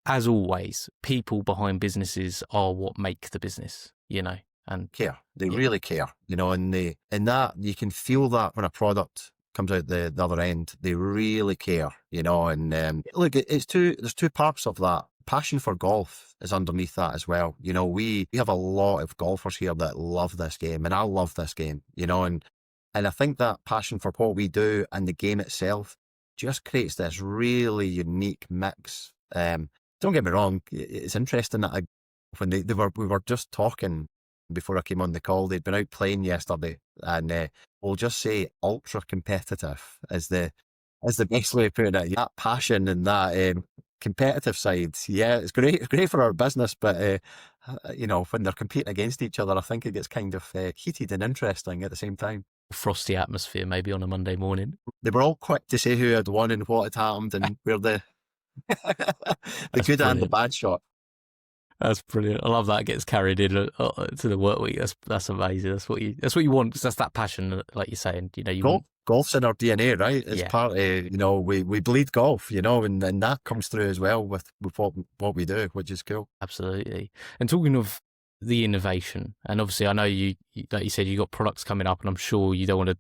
as always, people behind businesses are what make the business, and care. They really care, and that you can feel that when a product comes out the other end. They really care, and look, there's two parts of that. Passion for golf is underneath that as well. We have a lot of golfers here that love this game, and I love this game, and I think that passion for what we do and the game itself just creates this really unique mix. Don't get me wrong, it's interesting that when we were just talking before I came on the call, they'd been out playing yesterday, and we'll just say ultra competitive is the best way of putting it. That passion and that competitive side, it's great. It's great for our business, but when they're competing against each other, I think it gets kind of heated and interesting at the same time. Frosty atmosphere maybe on a Monday morning. They were all quick to say who had won and what had happened and where the the good and the bad shot. That's brilliant. I love that. It gets carried in to the work week. That's amazing. That's what you want. That's that passion, like you're saying. Golf's in our DNA, right? It's part of, we bleed golf, and that comes through as well with what we do, which is cool. Absolutely. And talking of the innovation, and obviously I know you like you said, you got products coming up, and I'm sure you don't want to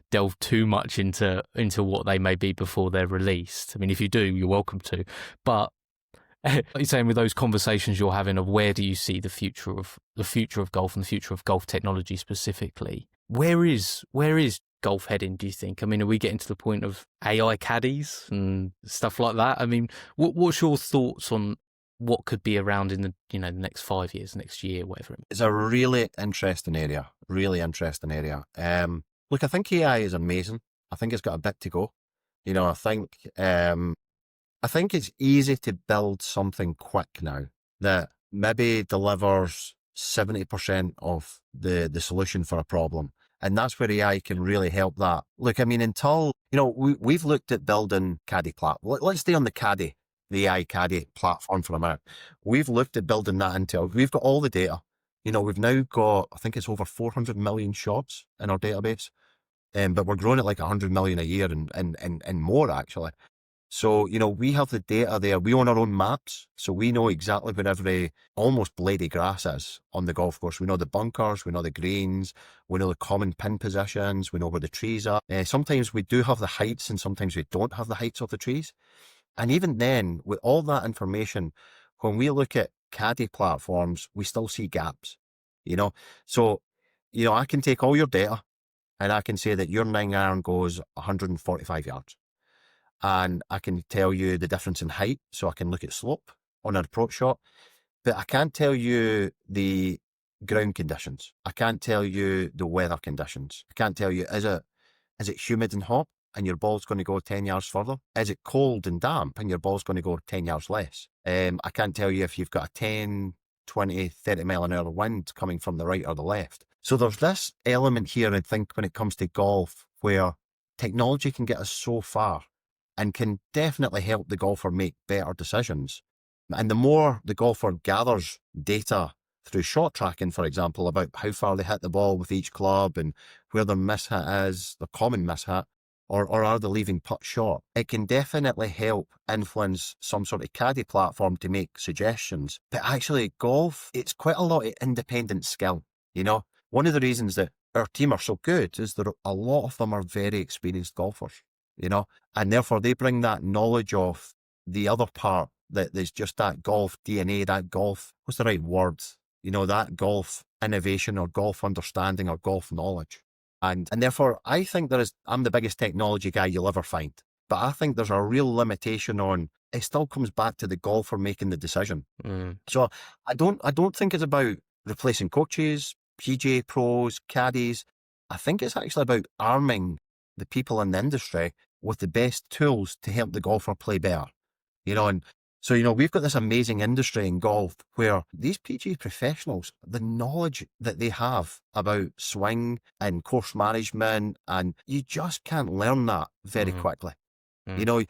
delve too much into what they may be before they're released. I mean, if you do, you're welcome to. But like you're saying, with those conversations you're having of where do you see the future of golf and the future of golf technology specifically, where is golf heading, do you think? I mean, are we getting to the point of AI caddies and stuff like that? I mean, what's your thoughts on what could be around in the the next 5 years, next year, whatever? It's a really interesting area. Look, I think AI is amazing. I think it's got a bit to go. I think it's easy to build something quick now that maybe delivers 70% of the solution for a problem. And that's where AI can really help that. Look, I mean, until, we've looked at building Caddy platform. Let's stay on the AI Caddy platform for a minute. We've looked at building that we've got all the data. We've now got, I think it's over 400 million shots in our database. But we're growing at like 100 million a year and more actually. So, we have the data there. We own our own maps. So we know exactly where every almost blady grass is on the golf course. We know the bunkers, we know the greens, we know the common pin positions, we know where the trees are. Sometimes we do have the heights and sometimes we don't have the heights of the trees. And even then, with all that information, when we look at caddy platforms, we still see gaps, So, I can take all your data and I can say that your 9-iron goes 145 yards. And I can tell you the difference in height, so I can look at slope on an approach shot, but I can't tell you the ground conditions. I can't tell you the weather conditions. I can't tell you, is it humid and hot and your ball's going to go 10 yards further? Is it cold and damp and your ball's going to go 10 yards less? I can't tell you if you've got a 10, 20, 30 mile an hour wind coming from the right or the left. So there's this element here, I think, when it comes to golf, where technology can get us so far, and can definitely help the golfer make better decisions. And the more the golfer gathers data through shot tracking, for example, about how far they hit the ball with each club and where their mishit is, their common mishit, or are they leaving putt short, it can definitely help influence some sort of caddy platform to make suggestions. But actually, golf, it's quite a lot of independent skill. You know, one of the reasons that our team are so good is that a lot of them are very experienced golfers, you know, and therefore they bring that knowledge of the other part that there's just that golf DNA, that golf, what's the right word? You know, that golf innovation or golf understanding or golf knowledge. And therefore, I think I'm the biggest technology guy you'll ever find. But I think there's a real limitation on, it still comes back to the golfer making the decision. So I don't think it's about replacing coaches, PGA pros, caddies. I think it's actually about arming the people in the industry with the best tools to help the golfer play better. You know, and so, you know, we've got this amazing industry in golf where these PGA professionals, the knowledge that they have about swing and course management, and you just can't learn that very quickly. You know,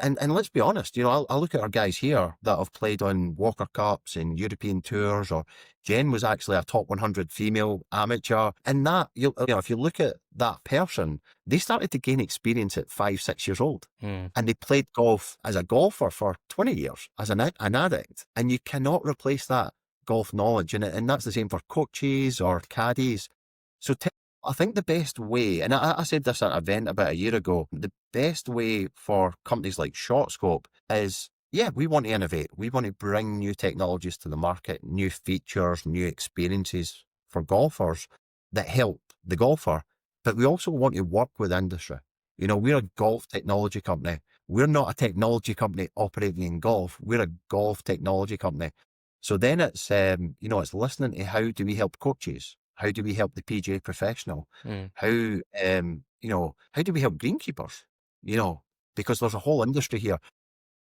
and let's be honest, you know, I'll look at our guys here that have played on Walker Cups and European tours, or Jen was actually a top 100 female amateur. And that, you know, if you look at that person, they started to gain experience at 5-6 years old. And they played golf as a golfer for 20 years, as an addict. And you cannot replace that golf knowledge. And that's the same for coaches or caddies. So I think the best way, and I said this at an event about a year ago, the best way for companies like ShotScope is, yeah, we want to innovate. We want to bring new technologies to the market, new features, new experiences for golfers that help the golfer. But we also want to work with industry. You know, we're a golf technology company. We're not a technology company operating in golf. We're a golf technology company. So then it's, you know, it's listening to how do we help coaches? How do we help the PGA professional? How, you know, how do we help greenkeepers? You know, because there's a whole industry here.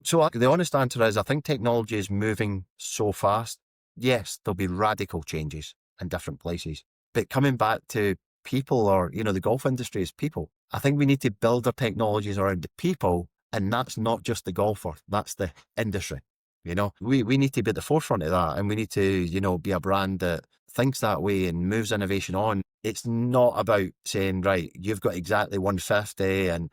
So the honest answer is, I think technology is moving so fast. Yes, there'll be radical changes in different places. But coming back to people, or, you know, the golf industry is people. I think we need to build our technologies around the people, and that's not just the golfer, that's the industry. You know, we need to be at the forefront of that, and we need to, you know, be a brand that thinks that way and moves innovation on. It's not about saying, right, you've got exactly 150 and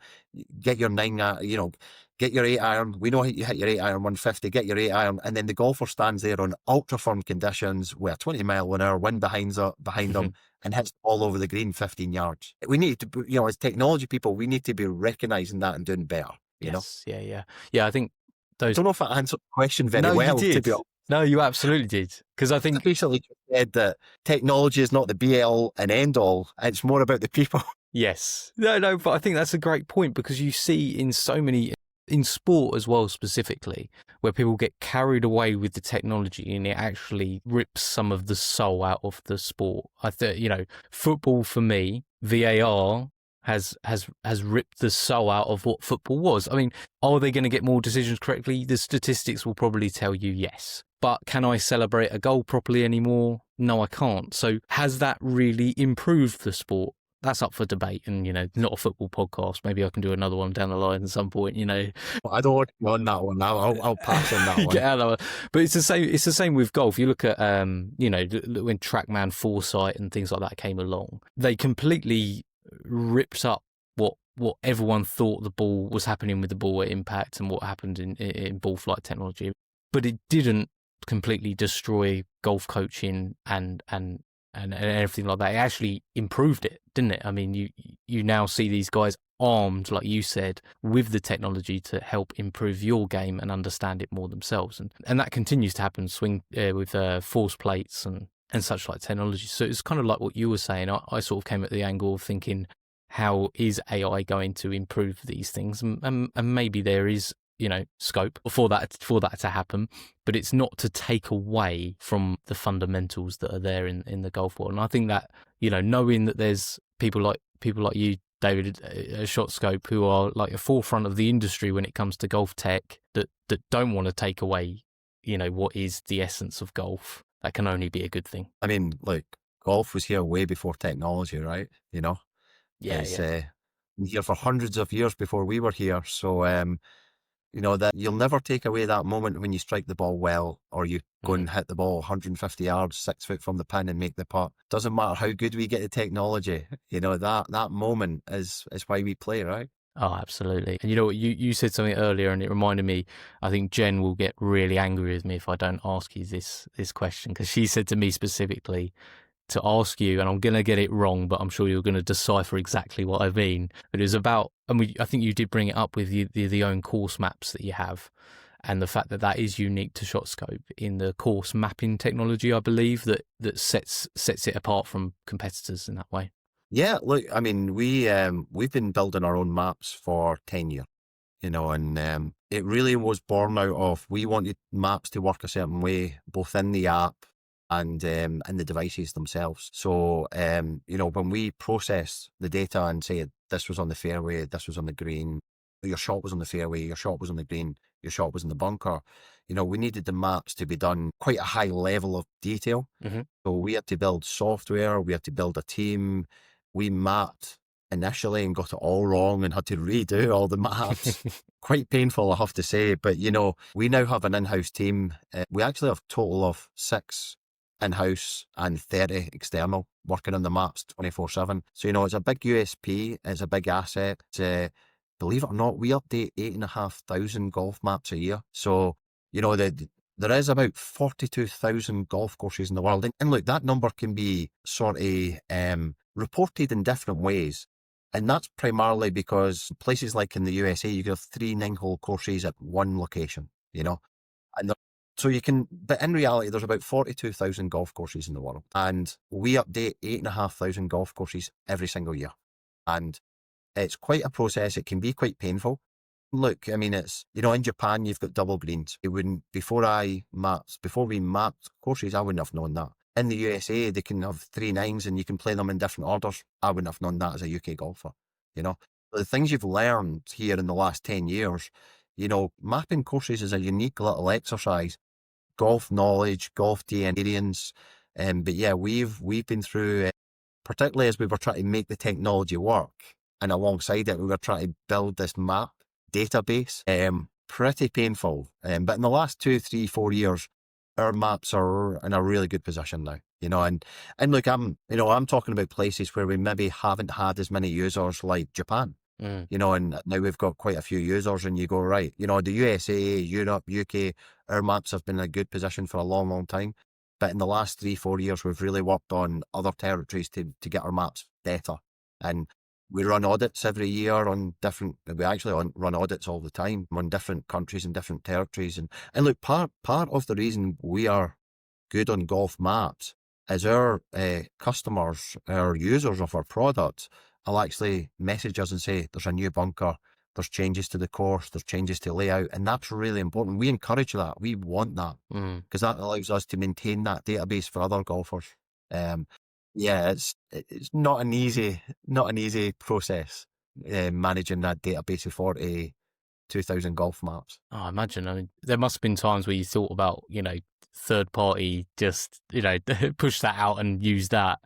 get your you know, get your 8-iron. We know you hit your 8-iron 150, get your 8-iron. And then the golfer stands there on ultra firm conditions with a 20-mile-an-hour wind behind them and hits all over the green 15 yards. We need to, you know, as technology people, we need to be recognizing that and doing better. You know? Yeah. I think I don't know if I answered the question very well. You did. No, you absolutely did. Because I think I basically said that technology is not the be all and end all. It's more about the people. Yes. No, but I think that's a great point, because you see in so many, in sport as well specifically, where people get carried away with the technology and it actually rips some of the soul out of the sport. I think, you know, football for me, VAR has ripped the soul out of what football was. I mean, are they going to get more decisions correctly? The statistics will probably tell you yes. But can I celebrate a goal properly anymore? No, I can't. So has that really improved the sport? That's up for debate, and, you know, not a football podcast. Maybe I can do another one down the line at some point, you know. I don't want to go on that one now. I'll pass on that one. Get out of it. But it's the same. It's the same with golf. You look at, you know, when TrackMan Foresight and things like that came along, they completely ripped up what everyone thought the ball was happening with the ball at impact and what happened in ball flight technology. But it didn't completely destroy golf coaching and everything like that. It actually improved it, didn't it? I mean, you now see these guys armed, like you said, with the technology to help improve your game and understand it more themselves, and that continues to happen. With force plates and such like technology. So it's kind of like what you were saying. I sort of came at the angle of thinking, how is AI going to improve these things? And maybe there is, you know, scope for that to happen, but it's not to take away from the fundamentals that are there in the golf world. And I think that, you know, knowing that there's people like you, David, ShotScope, who are like a forefront of the industry when it comes to golf tech, that don't want to take away, you know, what is the essence of golf, that can only be a good thing. I mean, like, golf was here way before technology, right? You know, here for hundreds of years before we were here. So, that you'll never take away that moment when you strike the ball well, or you go and hit the ball 150 yards, 6 foot from the pin and make the putt. Doesn't matter how good we get the technology. That moment is why we play, right? Oh, absolutely. And you know what, you said something earlier and it reminded me, I think Jen will get really angry with me if I don't ask you this question, because she said to me specifically to ask you, and I'm going to get it wrong, but I'm sure you're going to decipher exactly what I mean. But it was about, and I think you did bring it up with the own course maps that you have, and the fact that that is unique to ShotScope in the course mapping technology, I believe, that sets it apart from competitors in that way. Yeah, look, I mean, we've been building our own maps for 10 years, and it really was born out of, we wanted maps to work a certain way, both in the app and in the devices themselves. So, when we process the data and say this was on the fairway, this was on the green, your shot was on the fairway, your shot was on the green, your shot was in the bunker, we needed the maps to be done quite a high level of detail. Mm-hmm. So we had to build software, we had to build a team. We mapped initially and got it all wrong and had to redo all the maps. Quite painful, I have to say. But, we now have an in-house team. We actually have a total of 6 in-house and 30 external working on the maps 24/7. So, it's a big USP. It's a big asset. Believe it or not, we update 8,500 golf maps a year. So, there is about 42,000 golf courses in the world. And look, that number can be sort of reported in different ways. And that's primarily because places like in the USA, you can have 3 9-hole courses at one location, And so but in reality, there's about 42,000 golf courses in the world. And we update 8,500 golf courses every single year. And it's quite a process. It can be quite painful. Look, I mean, it's, in Japan, you've got double greens. Before we mapped courses, I wouldn't have known that. In the USA, they can have 3 9s and you can play them in different orders. I wouldn't have known that as a UK golfer, But the things you've learned here in the last 10 years, mapping courses is a unique little exercise. Golf knowledge, golf experience. But yeah, we've been through, particularly as we were trying to make the technology work, and alongside it, we were trying to build this map database. Pretty painful. But in the last 2, 3, 4 years, our maps are in a really good position now, and look, I'm talking about places where we maybe haven't had as many users like Japan, and now we've got quite a few users, and you go, right, the USA, Europe, UK, our maps have been in a good position for a long, long time. But in the last 3, 4 years, we've really worked on other territories to get our maps better. And we run audits every year we actually run audits all the time on different countries and different territories. And look, part of the reason we are good on golf maps is our customers, our users of our products, will actually message us and say, there's a new bunker, there's changes to the course, there's changes to layout. And that's really important. We encourage that. We want that because that allows us to maintain that database for other golfers. Yeah, it's not an easy process, managing that database of 42,000 golf maps. Oh, I imagine. I mean, there must have been times where you thought about, third party, just, push that out and use that.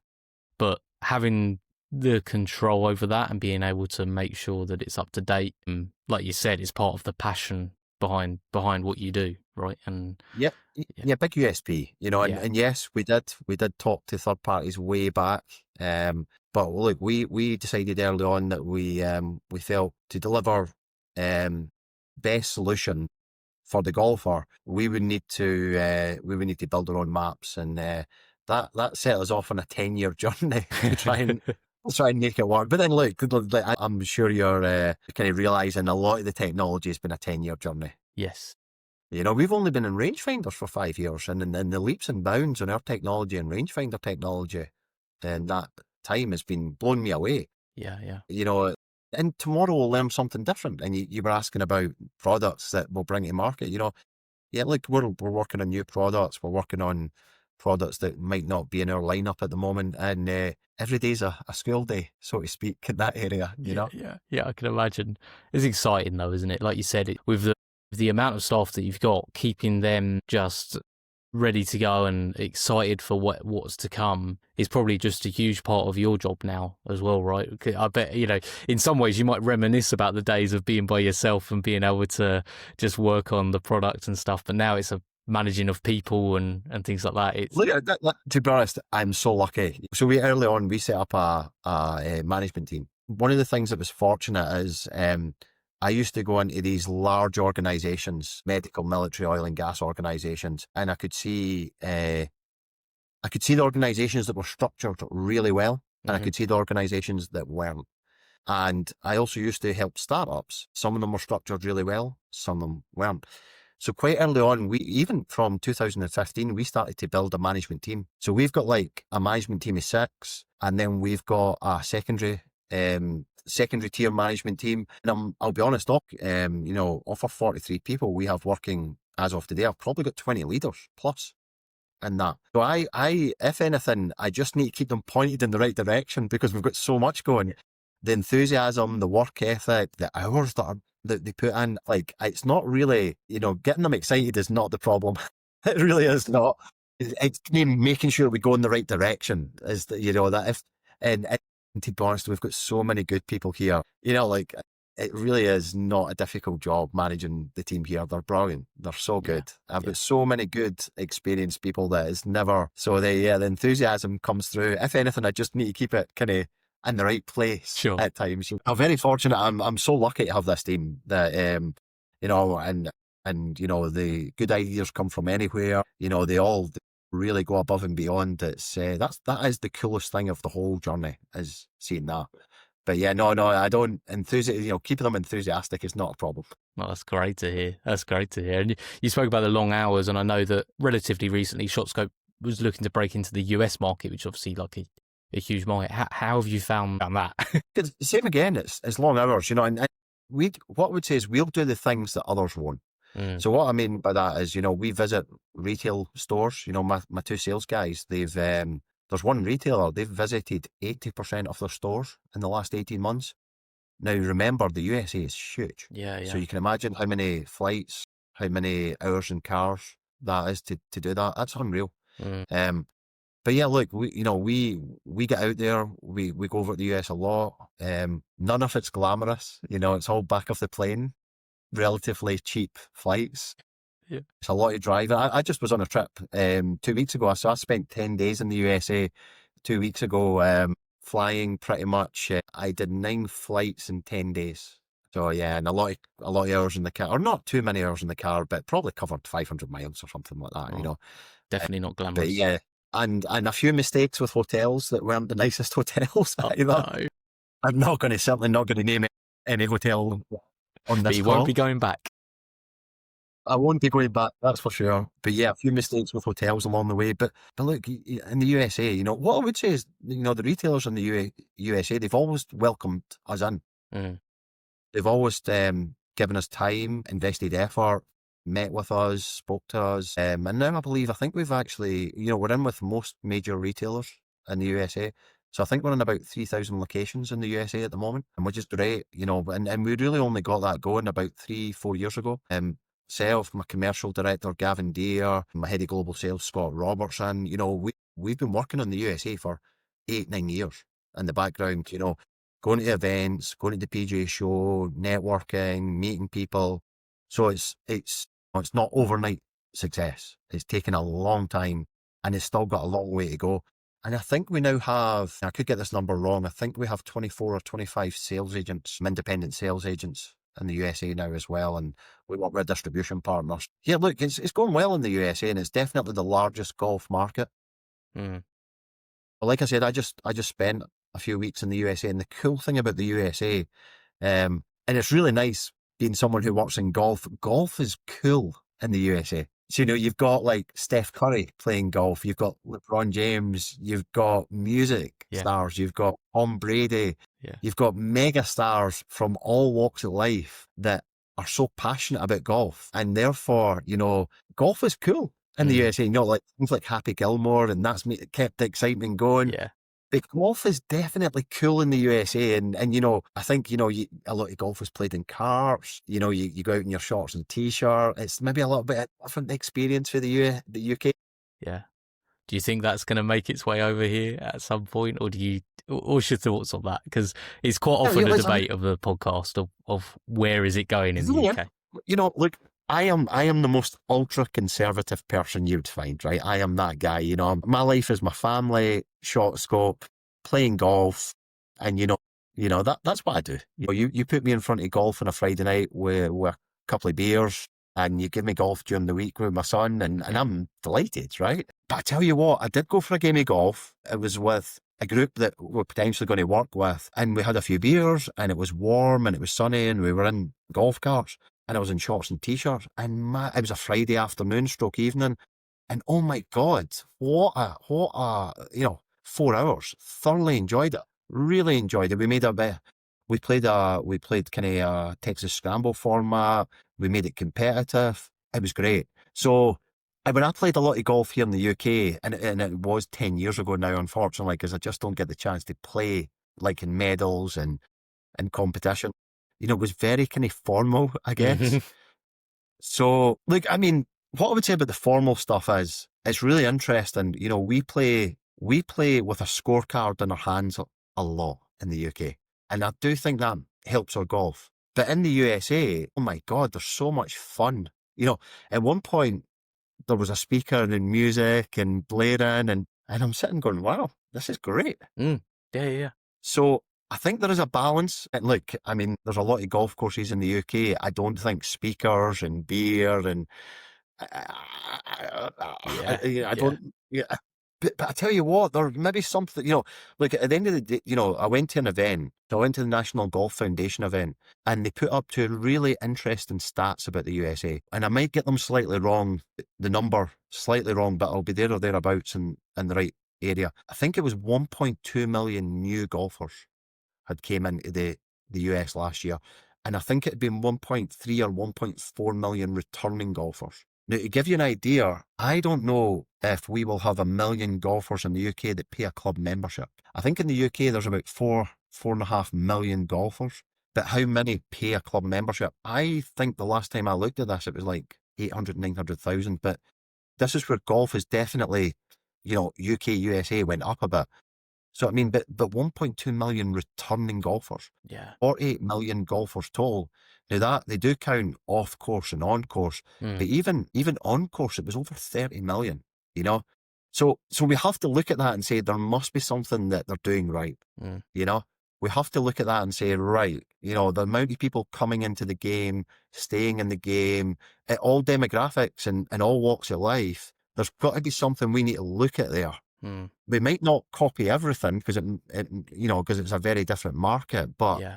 But having the control over that and being able to make sure that it's up to date, and like you said, it's part of the passion behind what you do, right? And yeah, big USP, and yes, we did talk to third parties way back, but look, we decided early on that we felt to deliver best solution for the golfer, we would need to build our own maps, and that set us off on a 10-year journey to try and make it work. But then look, I'm sure you're kind of realising a lot of the technology has been a 10-year journey. Yes. We've only been in rangefinders for 5 years, and the leaps and bounds on our technology and rangefinder technology, and that time has been blowing me away. Yeah. And tomorrow we'll learn something different. And you were asking about products that we'll bring to market. Yeah, look, we're working on new products. We're working on products that might not be in our lineup at the moment, and every day's a school day, so to speak, in that area. Yeah, I can imagine. It's exciting though, isn't it? Like you said, with the amount of staff that you've got, keeping them just ready to go and excited for what's to come is probably just a huge part of your job now as well, right? I bet, in some ways you might reminisce about the days of being by yourself and being able to just work on the product and stuff, but now it's a managing of people and things like that. It's Look, to be honest, I'm so lucky. So early on, we set up a management team. One of the things that was fortunate is I used to go into these large organizations, medical, military, oil and gas organizations, and I could see the organizations that were structured really well, and I could see the organizations that weren't. And I also used to help startups. Some of them were structured really well, some of them weren't. So quite early on, even from 2015, we started to build a management team. So we've got like a management team of 6, and then we've got a secondary tier management team. And I'll be honest, Doc, of our 43 people we have working as of today, I've probably got 20 leaders plus in that. So I, if anything, I just need to keep them pointed in the right direction because we've got so much going. The enthusiasm, the work ethic, the hours that they put in, like, it's not really, getting them excited is not the problem. It really is not. It's making sure we go in the right direction is that, that if, and to be honest, we've got so many good people here, like, it really is not a difficult job managing the team here. They're brilliant. They're so good. I've got so many good, experienced people that it's never, so the enthusiasm comes through. If anything, I just need to keep it kind of in the right place at times. I'm very fortunate. I'm so lucky to have this team that, and the good ideas come from anywhere. They all really go above and beyond. It's that is the coolest thing of the whole journey, is seeing that. But yeah, no, I don't keeping them enthusiastic is not a problem. Well, that's great to hear. And you spoke about the long hours, and I know that relatively recently ShotScope was looking to break into the US market, which obviously like a huge market. How have you found that? Same again, it's long hours, and what I would say is we'll do the things that others won't. So what I mean by that is, we visit retail stores. My 2 sales guys, there's one retailer, they've visited 80% of their stores in the last 18 months. Now, remember, the USA is huge. Yeah. So you can imagine how many flights, how many hours in cars that is to do that. That's unreal. But yeah, look, we get out there, we go over to the US a lot. None of it's glamorous, it's all back of the plane, relatively cheap flights. Yeah. It's a lot of driving. I just was on a trip 2 weeks ago, so I spent 10 days in the USA 2 weeks ago, flying pretty much. I did 9 flights in 10 days. So yeah, and a lot of hours in the car, or not too many hours in the car, but probably covered 500 miles or something like that, Definitely not glamorous. But yeah. And a few mistakes with hotels that weren't the nicest hotels either. No. I'm certainly not going to name any hotel on this But you call. won't be going back. I won't be going back, that's for sure. But yeah, a few mistakes with hotels along the way. But look, in the USA, what I would say is, the retailers in the USA, they've always welcomed us in. They've always given us time, invested effort, met with us, spoke to us. And now I think we've actually, we're in with most major retailers in the USA. So I think we're in about 3,000 locations in the USA at the moment, and which is great, and we really only got that going about 3-4 years ago. Myself, my commercial director, Gavin Deere, my head of global sales, Scott Robertson, we've been working on the USA for 8-9 years in the background, going to events, going to the PGA show, networking, meeting people. So it's not overnight success. It's taken a long time, and it's still got a long way to go. And I think we now have, I could get this number wrong, I think we have 24 or 25 sales agents, independent sales agents in the USA now as well. And we work with distribution partners. Yeah, look, it's going well in the USA, and it's definitely the largest golf market. But like I said, I just spent a few weeks in the USA, and the cool thing about the USA, and it's really nice being someone who works in golf is cool in the USA. So, you've got like Steph Curry playing golf, you've got LeBron James, you've got music stars, you've got Tom Brady, you've got mega stars from all walks of life that are so passionate about golf. And therefore, golf is cool in the USA. Like things like Happy Gilmore, and that's kept the excitement going. Yeah. But golf is definitely cool in the USA, and I think a lot of golf is played in cars. You go out in your shorts and t-shirt. It's maybe a little bit of a different experience for the UK. Yeah. Do you think that's going to make its way over here at some point, or what's your thoughts on that? Because it's quite Yeah, yeah, often a listen, debate of the podcast of where is it going I in the really am. UK? Look, I am the most ultra conservative person you'd find, right? I am that guy, My life is my family, ShotScope, playing golf, and that's what I do. You put me in front of golf on a Friday night with a couple of beers, and you give me golf during the week with my son, and I'm delighted, right? But I tell you what, I did go for a game of golf. It was with a group that we're potentially going to work with, and we had a few beers, and it was warm, and it was sunny, and we were in golf carts, and I was in shorts and t-shirts, and it was a Friday afternoon stroke evening, and oh my God, what a 4 hours. Thoroughly enjoyed it. Really enjoyed it. We played kind of a Texas Scramble format. We made it competitive. It was great. So when I played a lot of golf here in the UK, and it was 10 years ago now, unfortunately, because I just don't get the chance to play like in medals and competition. It was very kind of formal, I guess. So, look, I mean, what I would say about the formal stuff is it's really interesting. We play with a scorecard in our hands a lot in the UK, and I do think that helps our golf. But in the USA, oh my God, there's so much fun. At one point there was a speaker and music and blaring, and I'm sitting going, wow, this is great. Yeah, yeah. So I think there is a balance. And look, I mean, there's a lot of golf courses in the UK. I don't think speakers and beer and Yeah, I yeah. don't. Yeah, but I tell you what, there may be something. Like at the end of the day, I went to an event. So I went to the National Golf Foundation event, and they put up two really interesting stats about the USA. And I might get them slightly wrong, the number slightly wrong, but I'll be there or thereabouts in the right area. I think it was 1.2 million new golfers had came into the US last year. And I think it had been 1.3 or 1.4 million returning golfers. Now, to give you an idea, I don't know if we will have 1 million golfers in the UK that pay a club membership. I think in the UK there's about 4.5 million golfers. But how many pay a club membership? I think the last time I looked at this, it was like 800, 900,000. But this is where golf is definitely, UK, USA went up a bit. So, I mean, but 1.2 million returning golfers, Yeah. 48 million golfers total. Now that they do count off course and on course, but even on course, it was over 30 million, you know? So we have to look at that and say there must be something that they're doing right, you know? We have to look at that and say, right, the amount of people coming into the game, staying in the game, at all demographics and all walks of life, there's got to be something we need to look at there. We might not copy everything because because it's a very different market, but Yeah.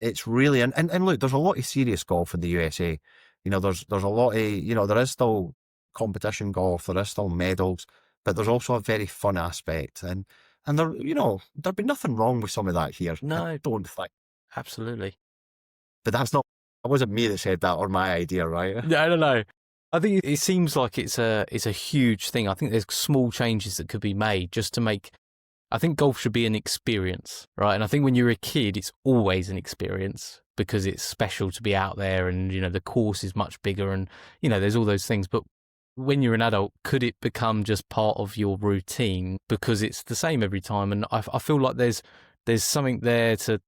it's really, and look, there's a lot of serious golf in the USA. There's a lot of, there is still competition golf, there is still medals, but there's also a very fun aspect. And there'd be nothing wrong with some of that here. No, I don't think. absolutely. But it wasn't me that said that or my idea, right? Yeah, I don't know. I think it seems like it's a huge thing. I think there's small changes that could be made just to make. I think golf should be an experience, right? And I think when you're a kid, it's always an experience because it's special to be out there, and the course is much bigger, and there's all those things. But when you're an adult, could it become just part of your routine because it's the same every time? And I feel like there's something there to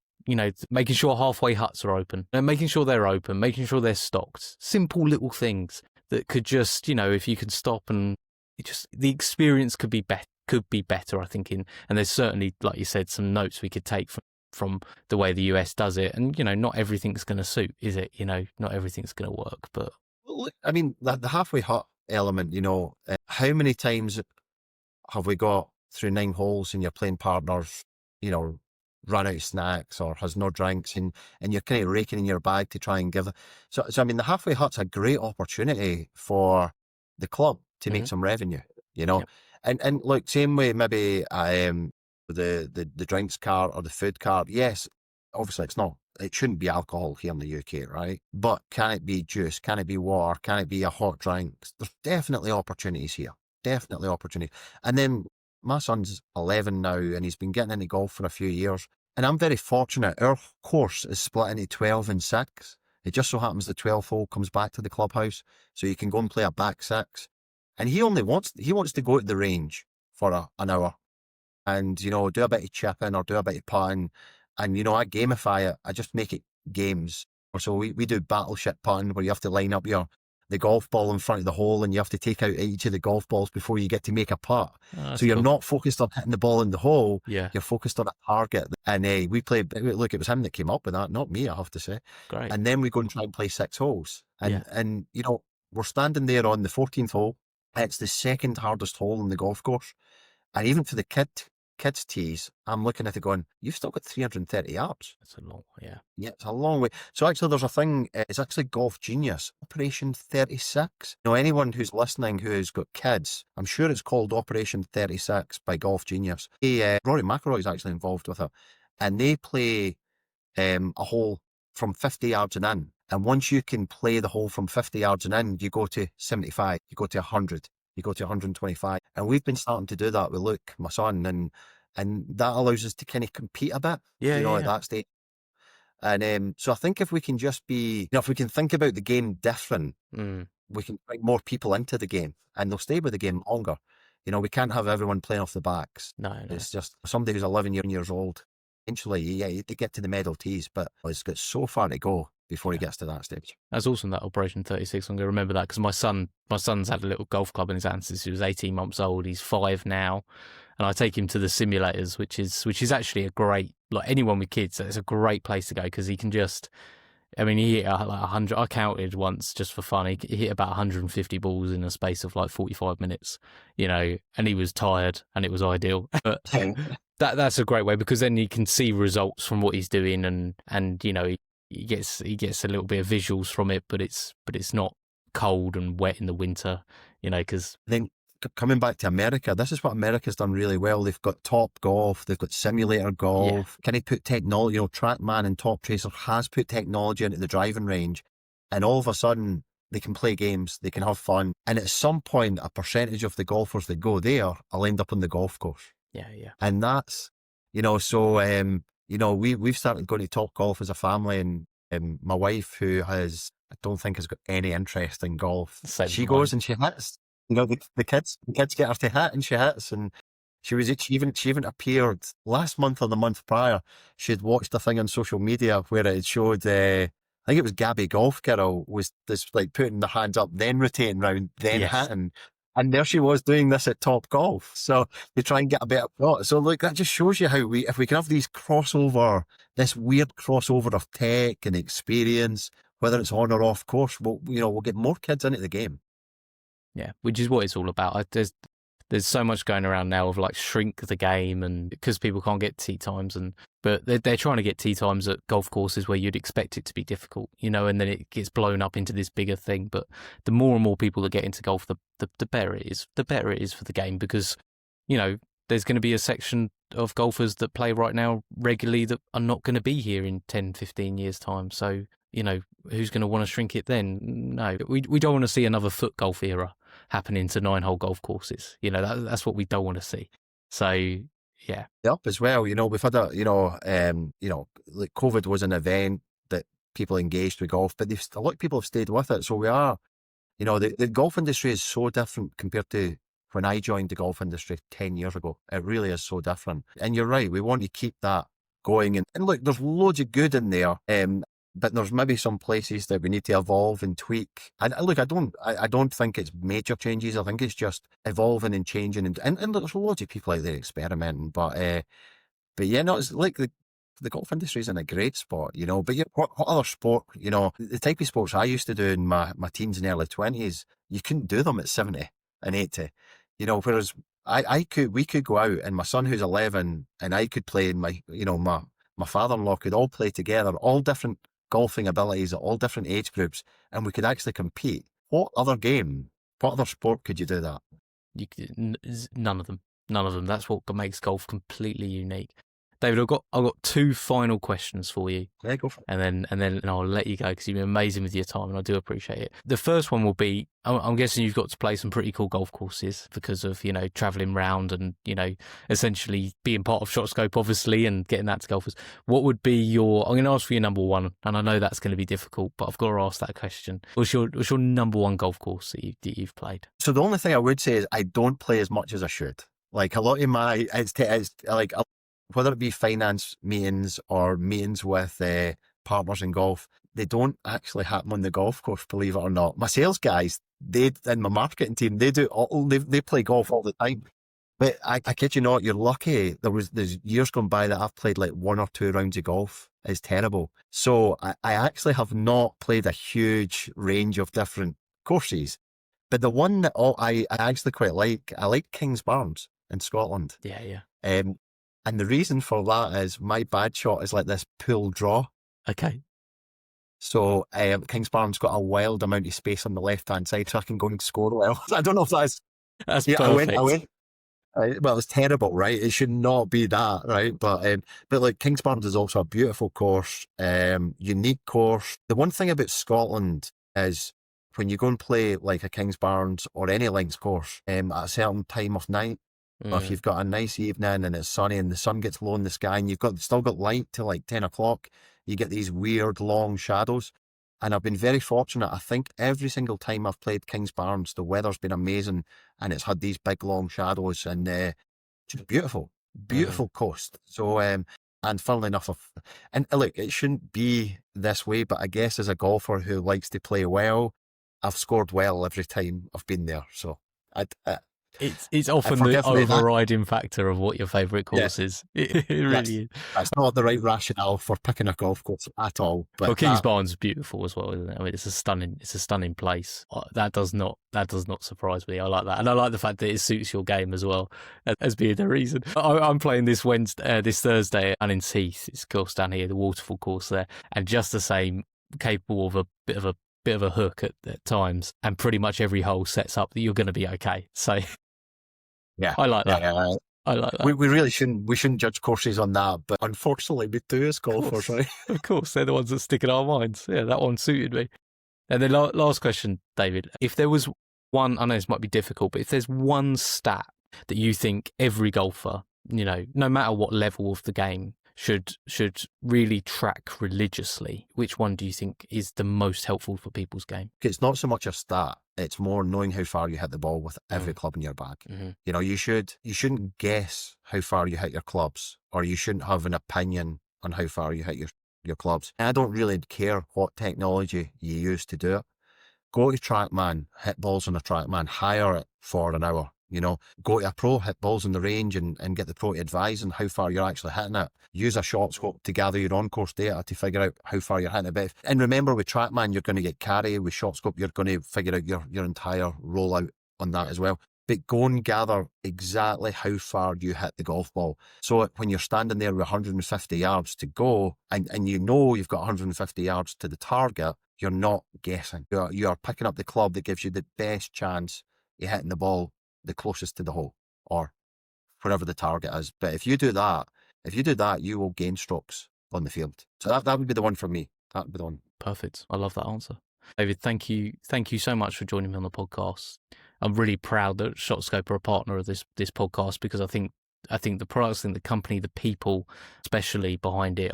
making sure halfway huts are open and making sure they're open, making sure they're stocked. Simple little things that could just, if you could stop and the experience could be better, I think. And there's certainly, like you said, some notes we could take from the way the US does it. And, not everything's going to suit, is it? Not everything's going to work, but. Well, I mean, the halfway hut element, how many times have we got through 9 holes and your playing partners, run out of snacks or has no drinks, and you're kind of raking in your bag to try and give. So I mean, the halfway hut's a great opportunity for the club to make some revenue, Yep. and look, same way maybe the drinks cart or the food cart. Yes, obviously it shouldn't be alcohol here in the UK, right? But can it be juice? Can it be water? Can it be a hot drink? There's definitely opportunities here. Definitely opportunity. And then my son's 11 now, and he's been getting into golf for a few years. And I'm very fortunate. Our course is split into 12 and 6. It just so happens the 12th hole comes back to the clubhouse, so you can go and play a back 6. And he wants to go to the range for an hour and, you know, do a bit of chipping or do a bit of putting. And, you know, I gamify it. I just make it games. Or so we do battleship putting where you have to line up the golf ball in front of the hole and you have to take out each of the golf balls before you get to make a putt. Oh, that's So you're cool. not focused on hitting the ball in the hole. Yeah. You're focused on a target. And we play, look, it was him that came up with that, not me, I have to say. Great. And then we go and try and play 6 holes. Yeah. And you know, we're standing there on the 14th hole. It's the second hardest hole in the golf course. And even for the kids' tees, I'm looking at it going, you've still got 330 yards. That's a long, yeah. Yeah, it's a long way. So actually there's a thing, it's actually Golf Genius, Operation 36. You know, anyone who's listening who has got kids, I'm sure it's called Operation 36 by Golf Genius. Rory McIlroy is actually involved with it. And they play a hole from 50 yards and in. And once you can play the hole from 50 yards and in, you go to 75, you go to 100, you go to 125. And we've been starting to do that with Luke, my son, and that allows us to kind of compete a bit, Yeah, you know, yeah, at that stage. And so I think if we can just be, you know, if we can think about the game different, we can bring more people into the game and they'll stay with the game longer. You know, we can't have everyone playing off the backs. No. It's just somebody who's 11 years old. Eventually, yeah, they get to the medal tees, but it's got so far to go before he gets to that stage. That's awesome, that Operation 36. I'm going to remember that because my son's had a little golf club in his hand since he was 18 months old. He's 5 now. And I take him to the simulators, which is actually a great, like anyone with kids, it's a great place to go because he can just, I mean, he hit like 100, I counted once just for fun, he hit about 150 balls in a space of like 45 minutes, you know, and he was tired and it was ideal. But that's a great way because then he can see results from what he's doing and you know, he gets a little bit of visuals from it, but it's not cold and wet in the winter, you know, because then coming back to America, this is what America's done really well. They've got Top Golf, they've got simulator golf. Can they put technology, you know, TrackMan and Top Tracer has put technology into the driving range, and all of a sudden they can play games, they can have fun, and at some point a percentage of the golfers that go there will end up on the golf course. Yeah. And that's, you know, so you know, we've started going to Top Golf as a family, and my wife, who I don't think has got any interest in golf, she goes and she hits. You know, the kids get her to hit, and she hits, and she even appeared last month or the month prior. She'd watched a thing on social media where it showed, I think it was Gabby Golf Girl was this like putting the hands up, then rotating round, then hitting. And there she was doing this at Top Golf. So they try and get a better shot. So look, that just shows you how if we can have this weird crossover of tech and experience, whether it's on or off course, we'll get more kids into the game. Yeah, which is what it's all about. There's so much going around now of like shrink the game, and because people can't get tee times, but they're trying to get tee times at golf courses where you'd expect it to be difficult, you know, and then it gets blown up into this bigger thing. But the more and more people that get into golf, the better it is. The better it is for the game because, you know, there's going to be a section of golfers that play right now regularly that are not going to be here in 10, 15 years time. So, you know, who's going to want to shrink it then? No, we don't want to see another foot golf era happening to 9-hole golf courses. You know, that's what we don't want to see. So, yeah. Yep, as well. You know, we've had like COVID was an event that people engaged with golf, but a lot of people have stayed with it. So we are, you know, the golf industry is so different compared to when I joined the golf industry 10 years ago. It really is so different. And you're right, we want to keep that going. And look, there's loads of good in there. But there's maybe some places that we need to evolve and tweak. And look, I don't think it's major changes. I think it's just evolving and changing. And there's loads of people out there experimenting. But yeah, no, it's like the golf industry is in a great spot, you know. But what other sport, you know, the type of sports I used to do in my teens and early 20s, you couldn't do them at 70 and 80, you know, whereas we could go out, and my son who's 11 and I could play, and my father-in-law could all play together, all different golfing abilities at all different age groups, and we could actually compete. What other sport could you do that? None of them. That's what makes golf completely unique. David, I've got two final questions for you. Yeah, go for it. And then I'll let you go because you've been amazing with your time and I do appreciate it. The first one will be, I'm guessing you've got to play some pretty cool golf courses because of, traveling round and, essentially being part of ShotScope, obviously, and getting that to golfers. What would be I'm going to ask for your number one, and I know that's going to be difficult, but I've got to ask that question. What's your number one golf course that you've played? So the only thing I would say is I don't play as much as I should. Like a lot of it's like, whether it be finance meetings or meetings with partners in golf, they don't actually happen on the golf course, believe it or not. My sales guys, and my marketing team, they play golf all the time. But I kid you not, you're lucky. There's years gone by that I've played like 1 or 2 rounds of golf. It's terrible. So I actually have not played a huge range of different courses. But the one that I actually quite like, I like Kingsbarns in Scotland. Yeah. And the reason for that is my bad shot is like this pull draw. Okay. So Kingsbarn's got a wild amount of space on the left-hand side, so I can go and score well. I don't know if that's Perfect. I went. Well, it's terrible, right? It should not be that, right? But like Kingsbarns is also a beautiful course, unique course. The one thing about Scotland is when you go and play like a Kingsbarns or any links course at a certain time of night, or if you've got a nice evening and it's sunny and the sun gets low in the sky and you've still got light till like 10 o'clock, you get these weird long shadows. And I've been very fortunate. I think every single time I've played Kingsbarns, the weather's been amazing and it's had these big long shadows and just beautiful coast. So, and funnily enough, and look, it shouldn't be this way, but I guess as a golfer who likes to play well, I've scored well every time I've been there. So it's often the overriding factor of what your favourite course is. It really is. That's not the right rationale for picking a golf course at all. But Kingsbarns is beautiful as well, isn't it? I mean, it's a stunning place. That does not surprise me. I like that, and I like the fact that it suits your game as well as being the reason. I'm playing this Thursday, at Annings Heath. It's a course down here, the waterfall course there, and just the same, capable of a bit of a hook at times, and pretty much every hole sets up that you're going to be okay. So. Yeah, I like that. Yeah. I like that. We really shouldn't judge courses on that, but unfortunately we do as golfers, right? Of course, they're the ones that stick in our minds. Yeah, that one suited me. And then last question, David. If there was one, I know this might be difficult, but if there's one stat that you think every golfer, no matter what level of the game, should really track religiously, which one do you think is the most helpful for people's game? It's not so much a stat. It's more knowing how far you hit the ball with every club in your bag. Mm-hmm. You shouldn't guess how far you hit your clubs, or you shouldn't have an opinion on how far you hit your clubs. And I don't really care what technology you use to do it. Go to TrackMan, hit balls on a TrackMan, hire it for an hour. Go to a pro, hit balls in the range and get the pro to advise on how far you're actually hitting it. Use a ShotScope to gather your on-course data to figure out how far you're hitting it. And remember, with TrackMan, you're going to get carry. With ShotScope, you're going to figure out your entire rollout on that as well. But go and gather exactly how far you hit the golf ball. So when you're standing there with 150 yards to go, and you've got 150 yards to the target, you're not guessing. You are picking up the club that gives you the best chance of hitting the ball the closest to the hole or wherever the target is. But if you do that, you will gain strokes on the field. So that would be the one for me. That would be the one. Perfect. I love that answer. David, thank you so much for joining me on the podcast. I'm really proud that ShotScope are a partner of this podcast because I think the products, the company, the people, especially behind it,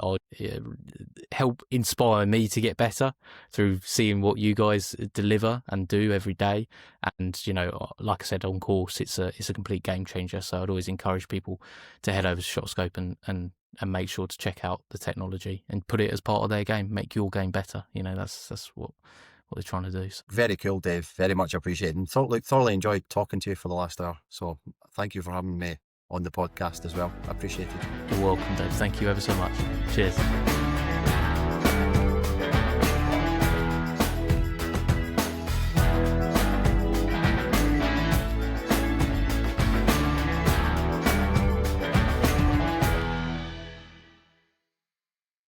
help inspire me to get better through seeing what you guys deliver and do every day. And like I said, on course, it's a complete game changer. So I'd always encourage people to head over to ShotScope and make sure to check out the technology and put it as part of their game. Make your game better. That's what they're trying to do. So. Very cool, Dave. Very much appreciated, and thoroughly enjoyed talking to you for the last hour. So thank you for having me on the podcast as well. I appreciate it. You're welcome, Dave. Thank you ever so much. Cheers.